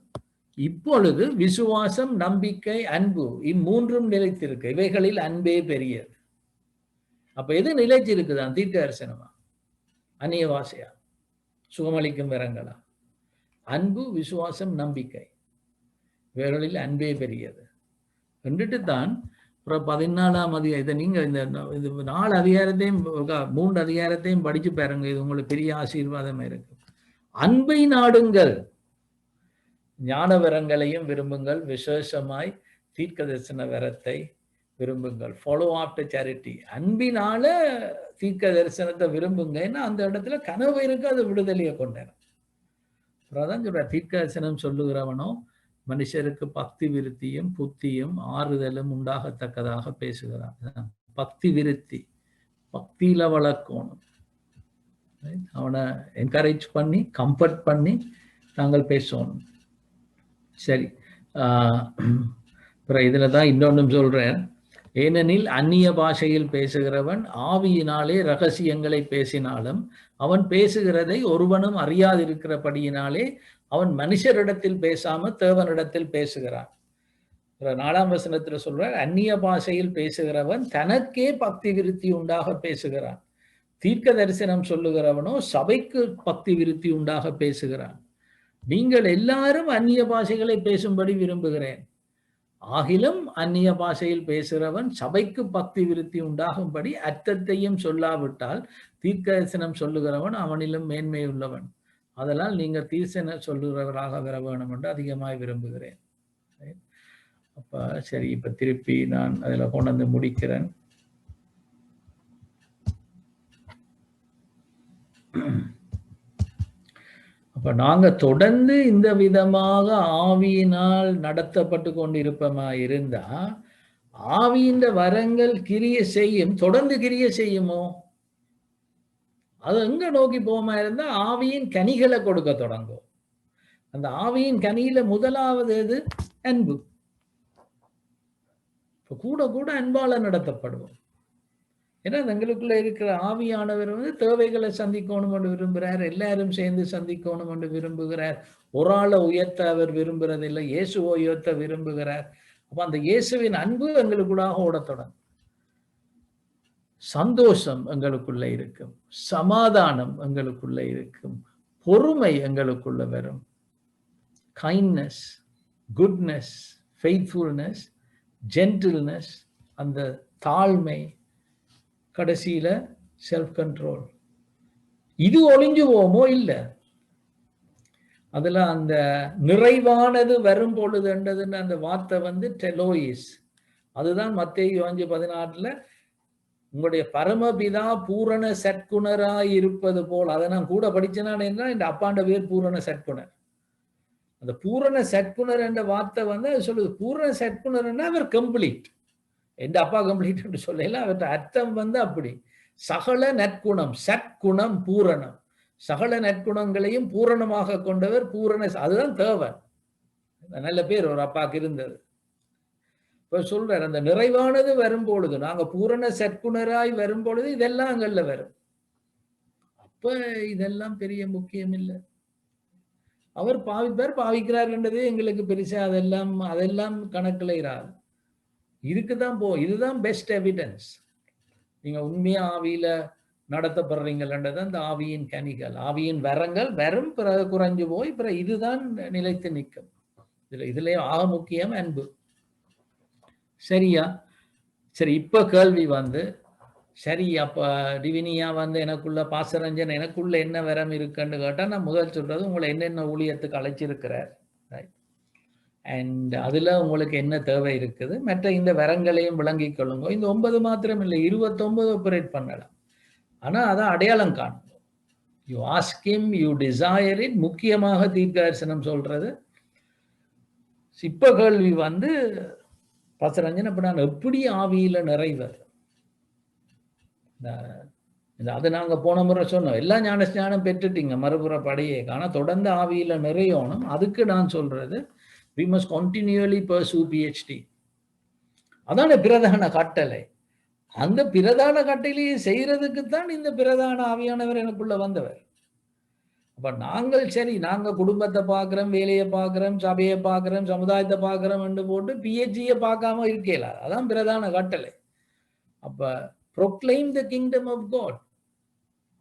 இப்பொழுது விசுவாசம், நம்பிக்கை, அன்பு, இம்மூன்றும் நிலைத்திருக்கு. இவைகளில் அன்பே பெரியது. அப்ப எது நிலைச்சிருக்குதான்? தீர்க்க தரிசனமா, அந்நிய வாசையா, சுகமளிக்கும் வரங்களா? அன்பு, விசுவாசம், நம்பிக்கை. வேர்களில் அன்பே பெரியது என்றுட்டு தான் 14ஆம் அதிகாரம். இதை நீங்க இந்த 4 அதிகாரத்தையும் 3 அதிகாரத்தையும் படிச்சு பாருங்க. இது உங்களுக்கு பெரிய ஆசீர்வாதமா இருக்கு. அன்பை நாடுங்கள், ஞான வரங்களையும் விரும்புங்கள், விசேஷமாய் தீர்க்க தரிசன வரத்தை விரும்புங்கள். Follow after charity. அன்பினால தீர்க்க தரிசனத்தை விரும்புங்க. ஏன்னா அந்த இடத்துல கனவு இருக்கு, அது விடுதலையை கொண்டாரு. அதான் சொல்ற, தீர்க்க தரிசனம் சொல்லுகிறவனோ மனுஷருக்கு பக்தி விருத்தியும் புத்தியும் ஆறுதலும் உண்டாகத்தக்கதாக பேசுகிறான். பக்தி விருத்தி, பக்தியில வளர்க்கணும். அவனை என்கரேஜ் பண்ணி கம்ஃபர்ட் பண்ணி நாங்கள் பேசணும். சரி, இதுல தான் இன்னொன்னும் சொல்றேன். ஏனெனில் அந்நிய பாஷையில் பேசுகிறவன் ஆவியினாலே ரகசியங்களை பேசினாலும் அவன் பேசுகிறதை ஒருவனும் அறியாதிருக்கிறபடியினாலே அவன் மனுஷரிடத்தில் பேசாம தேவனிடத்தில் பேசுகிறான். 4ஆம் வசனத்துல சொல்றார், அந்நிய பாஷையில் பேசுகிறவன் தனக்கே பக்தி விருத்தி உண்டாக பேசுகிறான். தீர்க்க தரிசனம் சொல்லுகிறவனோ சபைக்கு பக்தி விருத்தி உண்டாக பேசுகிறான். நீங்கள் எல்லாரும் அந்நிய பாஷைகளை பேசும்படி விரும்புகிறேன். ஆகிலும் அந்நிய பாஷையில் பேசுகிறவன் சபைக்கு பக்தி விருத்தி உண்டாகும்படி அர்த்தத்தையும் சொல்லாவிட்டால் தீர்க்க தரிசனம் சொல்லுகிறவன் அவனிலும் மேன்மை உள்ளவன். அதனால் நீங்கள் தீர்க்கதரிசனம் சொல்லுகிறவராக வர வேணும் என்று அதிகமாய் விரும்புகிறேன். அப்ப சரி, இப்ப திருப்பி நான் அதுல கொண்டு வந்து முடிக்கிறேன். அப்ப நாங்க தொடர்ந்து இந்த விதமாக ஆவியினால் நடத்தப்பட்டு கொண்டிருப்பமா இருந்தா ஆவியின் வரங்கள் கிரிய செய்யும், தொடர்ந்து கிரிய செய்யுமோ? அது எங்க நோக்கி போமா இருந்தா ஆவியின் கனிகளை கொடுக்க தொடங்கும். அந்த ஆவியின் கனியில முதலாவது எது? அன்பு. இப்ப கூட கூட அன்பால நடத்தப்படுவோம். ஏன்னா எங்களுக்குள்ள இருக்கிற ஆவியானவர் தேவைகளை சந்திக்கணும் என்று விரும்புகிறார். எல்லாரும் சேர்ந்து சந்திக்கணும் என்று விரும்புகிறார். ஒரு ஆளை உயர்த்த அவர் விரும்புறதில்லை, இயேசுவை உயர்த்த விரும்புகிறார். அப்ப அந்த இயேசுவின் அன்பு எங்களுக்குள்ளாக ஓட தொடங்கும். சந்தோஷம் எங்களுக்குள்ள இருக்கும், சமாதானம் எங்களுக்குள்ள இருக்கும், பொறுமை எங்களுக்குள்ள வரும், கைண்ட்னஸ், குட்னஸ், ஃபெய்த்ஃபுல்னஸ், ஜென்டில்னஸ், அந்த தாழ்மை, கடைசியில செல்ஃப் கண்ட்ரோல். இது ஒளிஞ்சு போமோ? இல்லை. அதுல அந்த நிறைவானது வரும் பொழுதுன்றதுன்னு அந்த வார்த்தை டெலோயிஸ். அதுதான் மத்தேயு 5:16 உங்களுடைய பரமபிதா பூரண சற்குணராய் இருப்பது போல். அதை நான் கூட படிச்சேன்னா இந்த அப்பாண்ட பேர் பூரண சற்குணர். அந்த பூரண சற்குணர் என்ற வார்த்தை அது சொல்லுது, பூரண சற்குணர்னா அவர் கம்ப்ளீட். எந்த அப்பா கம்ப்ளீட் என்று சொல்லல, அவற்ற அர்த்தம் அப்படி. சகல நற்குணம், சற்குணம், பூரணம், சகல நற்குணங்களையும் பூரணமாக கொண்டவர் பூரண. அதுதான் தேவன். நல்ல பேர் ஒரு அப்பாக்கு இருந்தது. இப்ப சொல்றார், அந்த நிறைவானது வரும்பொழுது, நாங்க பூரண சற்குணராய் வரும்பொழுது இதெல்லாம் அங்கல்ல வரும். அப்ப இதெல்லாம் பெரிய முக்கியம் இல்லை. அவர் பாவிப்பார், பாவிக்கிறார் என்றதே எங்களுக்கு பெருசா அதெல்லாம் கணக்குல இராது. இதுக்குதான் இதுதான் பெஸ்ட் எவிடன்ஸ். நீங்க உண்மையா ஆவியில நடத்தப்படுறீங்கன்றது அந்த ஆவியின் கனிகள், ஆவியின் வரங்கள் வரும், பிறகு குறைஞ்சு போய் பிறகு இதுதான் நிலைத்து நிற்கும். இதுல ஆக முக்கியம் அன்பு. சரியா? சரி, இப்ப கேள்வி சரி, அப்ப டிவினியா எனக்குள்ள பாசரஞ்சன் எனக்குள்ள என்ன வரம் இருக்குன்னு கேட்டா நான் முதல் சொல்றது, உங்களை என்னென்ன ஊழியத்துக்கு அழைச்சிருக்கிறார், அண்ட் அதுல உங்களுக்கு என்ன தேவை இருக்குது, மற்ற இந்த வரங்களையும் விளங்கிக் கொள்ளுங்க. இந்த 9 மாத்திரம் இல்லை, 29 ஆபரேட் பண்ணலாம். ஆனா அதான் அடையாளம் காணும். You ask him, you desire it. முக்கியமாக தீர்க்க தரிசனம் சொல்றது. இப்ப கேள்வி பாசரஞ்சன், அப்ப நான் எப்படி ஆவியில நிறைவர்? அது நாங்க போன முறை சொன்னோம், எல்லாம் ஞானம் பெற்றுட்டீங்க மறுபுற படையே, ஆனா தொடர்ந்து ஆவியில நிறையணும். அதுக்கு நான் சொல்றது, we must continually pursue PhD. அதான பிரதான கட்டளை. அந்த பிரதான கட்டளையை செய்யறதுக்குத்தான் இந்த பிரதான ஆவியானவர் எனக்குள்ள வந்தவர். அப்ப நாங்க குடும்பத்தை பார்க்கிறோம், வேலையை பார்க்கிறோம், சபையை பார்க்கிறோம், சமுதாயத்தை பார்க்கிறோம் என்று போட்டு PhD-யை பார்க்காம இருக்கல. அதான் பிரதான கட்டளை. அப்ப proclaim the kingdom of God.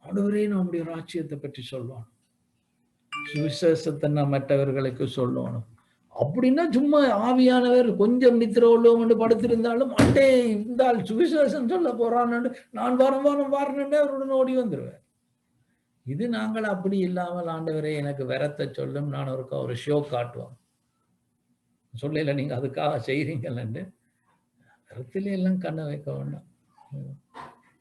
ஆண்டவரே நம்முடைய ராஜ்யத்தை பற்றி சொல்லணும், சுவிசேஷத்தை நாம் மற்றவர்களுக்கு சொல்லணும், அப்படின்னா சும்மா ஆவியானவர் கொஞ்சம் நித்திர உள்ளவங்க படுத்திருந்தாலும் அட்டே இருந்தால் சுவிசேஷம் சொல்ல போறான்னு நான் வாரன்னு அவருடன் ஓடி வந்துருவேன். இது நாங்கள் அப்படி இல்லாமல் ஆண்டவரே எனக்கு வரத்தை சொல்லும், நான் ஒரு ஷோ காட்டுவோம் சொல்லல, நீங்க அதுக்காக செய்றீங்கன்னு கருத்திலே எல்லாம் கண்ண வைக்க வேண்டாம்.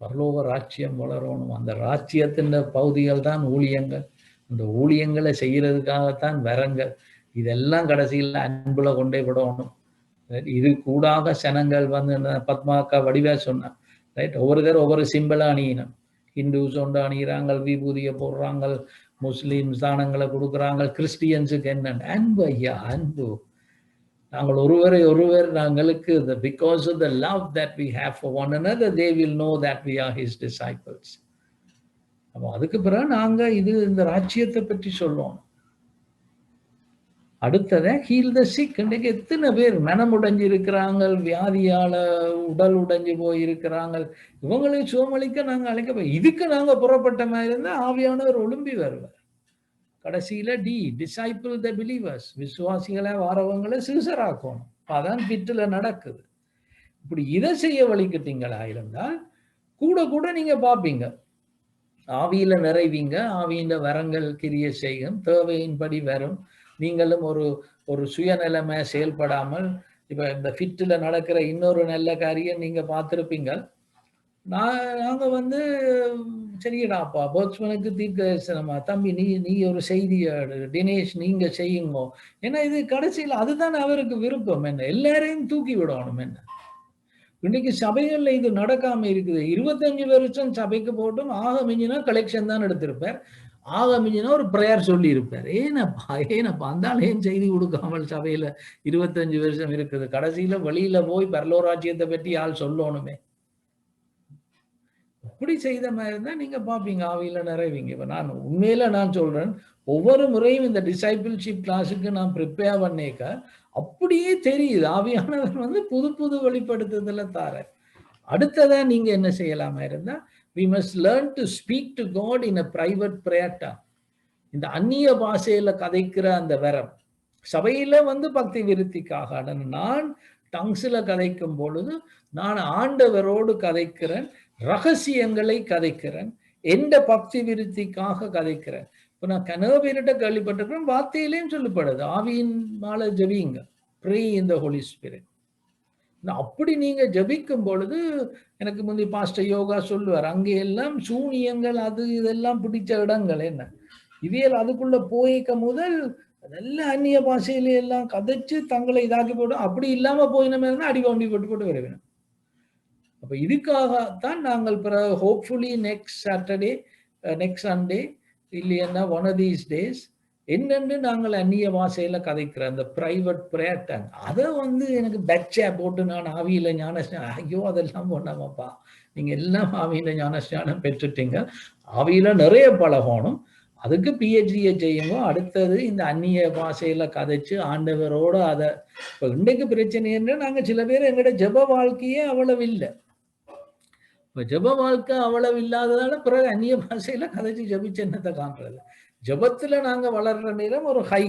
பரலோக ராஜ்யம் வளரணும். அந்த ராஜ்யத்தின் பகுதிகள் தான் ஊழியங்கள். அந்த ஊழியங்களை செய்யறதுக்காகத்தான் வரங்கள். இதெல்லாம் கடைசியில் அன்புல கொண்டே விடணும். இது கூடாக சனங்கள் வந்து பத்மாக்கா வடிவா சொன்னான். ரைட், ஒவ்வொருத்தர் ஒவ்வொரு சிம்பிளா அணியினம். ஹிந்துஸ் ஒன்று அணிகிறாங்க, விபூதியை போடுறாங்க, முஸ்லீம்ஸ் தானங்களை கொடுக்குறாங்க, கிறிஸ்டியன்ஸுக்கு என்ன அன்பு ஐயா, அன்பு. நாங்கள் ஒருவர் நாங்களுக்கு because of the love that we have for one another, they will know that we are his disciples. அப்போ அதுக்கு பிறகு நாங்க இந்த ராஜ்யத்தை பற்றி சொல்லுவோம். அடுத்ததை ஹீல் த சிக். இன்றைக்கு எத்தனை பேர் மனமுடைஞ்சு இருக்கிறாங்க, வியாதியால உடல் உடைஞ்சு போயிருக்கிறாங்க, இவங்களை சுகமளிக்க நாங்க அழைக்க, இதுக்கு நாங்க புறப்பட்ட மாதிரி இருந்தா ஆவியானவர் ஒழும்பி வருவார். கடைசியில டிசைபிள் த பிலீவர்ஸ், விசுவாசிகளை வாரவங்களை சீசராக்கணும். அதான் பிட்டுல நடக்குது. இப்படி இதை செய்ய வலிக்கிட்டீங்களா இருந்தால் கூட கூட நீங்க பாப்பீங்க, ஆவியில நிறைவீங்க, ஆவியின் வரங்கள் கிரிய செய்யும், தேவையின்படி வரும். நீங்களும் ஒரு சுயநிலைமை செயல்படாமல், இப்ப இந்த ஃபிட்ல நடக்கிற இன்னொரு நல்ல காரியம் நீங்க பார்த்திருப்பீங்க. நாங்க வந்து சரிடாப்பா போட்ஸ்மனுக்கு தீர்க்கதரிசனமா தம்பி நீ ஒரு செய்தியை தினேஷ் நீங்க செய்யுங்க. ஏன்னா இது கடைசியில் அதுதான் அவருக்கு விருப்பம். என்ன எல்லாரையும் தூக்கி விடணும். என்ன இன்னைக்கு சபைகள்ல இது நடக்காம இருக்குது. 25 வருஷம் சபைக்கு போட்டும் ஆக மிஞ்சினா கலெக்ஷன் தான் எடுத்திருப்பார், ஆக மிஞ்சினா ஒரு பிரேயர் சொல்லி இருப்பார். ஏனப்பா அந்த ஏன் செய்தி கொடுக்காமல் சபையில 25 வருஷம் இருக்குது? கடைசியில வெளியில போய் பரலோராஜ்யத்தை பற்றி ஆள் சொல்லணுமே. இப்படி செய்த மாதிரி இருந்தா நீங்க பாப்பீங்க ஆவியில நிறைவீங்க. இப்ப நான் உண்மையில நான் சொல்றேன், ஒவ்வொரு முறையும் இந்த டிசைபிள்ஷிப் கிளாஸுக்கு நான் ப்ரிப்பேர் பண்ணேக்க அப்படியே தெரியுது ஆவியானவர் வந்து புது புது வெளிப்படுத்துதல தார. அடுத்ததா நீங்க என்ன செய்யலாமா இருந்தா, we must learn to speak to God in a private prayer time. இந்த அந்நிய பாஷையில கதைக்கிற அந்த வரம் சபையில வந்து பக்தி விருத்திக்காக. நான் டங்ஸ்ல கதைக்கும் பொழுது நான் ஆண்டவரோடு கதைக்கிறேன், ரகசியங்களை கதைக்கிறேன், எந்த பக்தி விருத்திக்காக கதைக்கிறேன். இப்ப நான் கனவு பேரிட்ட கேள்விப்பட்டிருக்கிறேன், வார்த்தையிலையும் சொல்லப்படுது ஆவியின் மாலை ஜபிங்க, pray in the holy spirit. அப்படி நீங்க ஜபிக்கும் பொழுது எனக்கு முந்தி பாஸ்டர் யோகா சொல்லுவார், அங்கே எல்லாம் சூனியங்கள் அது இதெல்லாம் பிடிச்ச இடங்கள் என்ன இவையல் அதுக்குள்ள போய்க்க முதல் நல்ல அந்நிய பாஷையில எல்லாம் கதைச்சு தங்களை இதாக்கி போட்டு அப்படி இல்லாம போயினமே அடி வண்டி போட்டு வரவேணும். அப்ப இதுக்காகத்தான் நாங்கள் பிறகு hopefully next Saturday next Sunday இல்லையா ஒன் ஆஃப் தீஸ் டேஸ் என்னென்று நாங்கள் அந்நிய பாஷையில கதைக்கிற அந்த பிரைவேட் பிரேயர் டைம் அதை வந்து எனக்கு பேட்சா போட்டு நான் ஆவியில ஞானஸ்நானம், ஐயோ அதெல்லாம் போனாமப்பா, நீங்க எல்லாம் ஆவியில ஞானஸ்நானம் பெற்றுட்டீங்க, ஆவியில நிறைய பழகணும், அதுக்கு பிஹெச்டியை செய்யுங்க. அடுத்தது இந்த அந்நிய பாஷையில கதைச்சு ஆண்டவரோட அதை இப்போ இன்றைக்கு பிரச்சனை என்ன, நாங்க சில பேர் எங்கட ஜப வாழ்க்கையே அவ்வளவு இல்லை. இப்போ ஜப வாழ்க்கை அவ்வளவு இல்லாததால பிறகு அந்நிய பாஷையில கதைச்சு ஜபிச்சு என்னத்தை காண்றது. ஜபத்துல நாங்க வளர்ற நேரம் ஒரு ஹை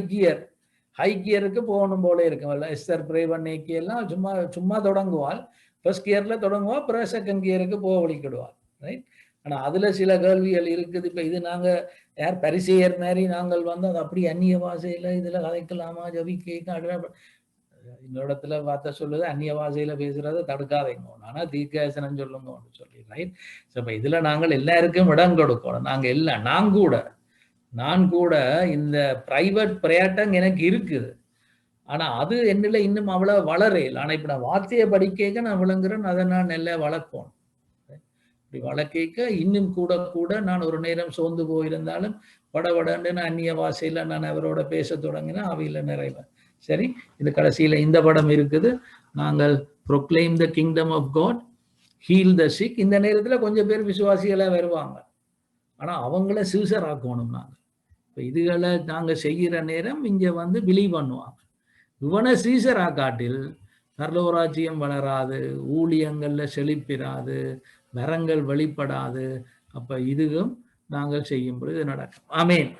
கியருக்கு போகணும் போல இருக்கும். எஸ்தர் பிரே பண்ணேக்கி எல்லாம் சும்மா சும்மா தொடங்குவாள், ஃபர்ஸ்ட் கியர்ல தொடங்குவா, பிறகு செகண்ட் கியருக்கு போக வலிக்கிடுவாள். ரைட், ஆனா அதுல சில கேள்விகள் இருக்குது. இப்ப இது நாங்க யார் பரிசெயர் மாதிரி நாங்கள் வந்து அது அப்படி அந்நிய பாஷையில இதுல கதைக்கலாமா ஜபி கேட்க இன்னொரு இடத்துல வார்த்தை சொல்லுது, அந்நிய பாஷையில பேசுறதை தடுக்காதீங்க, ஆனா தீர்க்கதரிசனம் சொல்லுங்க சொல்லி. ரைட், இப்ப இதுல நாங்கள் எல்லாருக்கும் இடம் கொடுக்கணும். நாங்க எல்லாம் நான் கூட இந்த பிரைவேட் பிரயாட்டம் எனக்கு இருக்குது, ஆனா அது என்னில இன்னும் அவ்வளவு வளரையில். ஆனா இப்ப நான் வார்த்தையை படிக்க நான் விளங்குறேன், அதை நான் நல்லா வளர்க்கணும். இப்படி வளர்க்க இன்னும் கூட கூட நான் ஒரு நேரம் சோர்ந்து போயிருந்தாலும் படபடன்னு நான் அந்நிய பாஷையில நான் அவரோட பேச தொடங்கினா ஆவியில நிறைவேன். சரி, இது கடைசியில இந்த படம் இருக்குது, நாங்கள் proclaim the kingdom of God, heal the sick. இந்த நேரத்துல கொஞ்சம் பேர் விசுவாசிகளா வருவாங்க, ஆனா அவங்கள சீசர் ஆக்கணும். நாங்க இப்ப இதுகளை நாங்க செய்கிற நேரம் இங்க வந்து பிலீவ் பண்ணுவாங்க. இவனை சீசர் ஆக்காட்டில் பரலோராஜ்யம் வளராது, ஊழியங்கள்ல செழிப்பிராது, வரங்கள் வெளிப்படாது. அப்ப இதுவும் நாங்கள் செய்யும் பொழுது நடக்கும். ஆமேன்.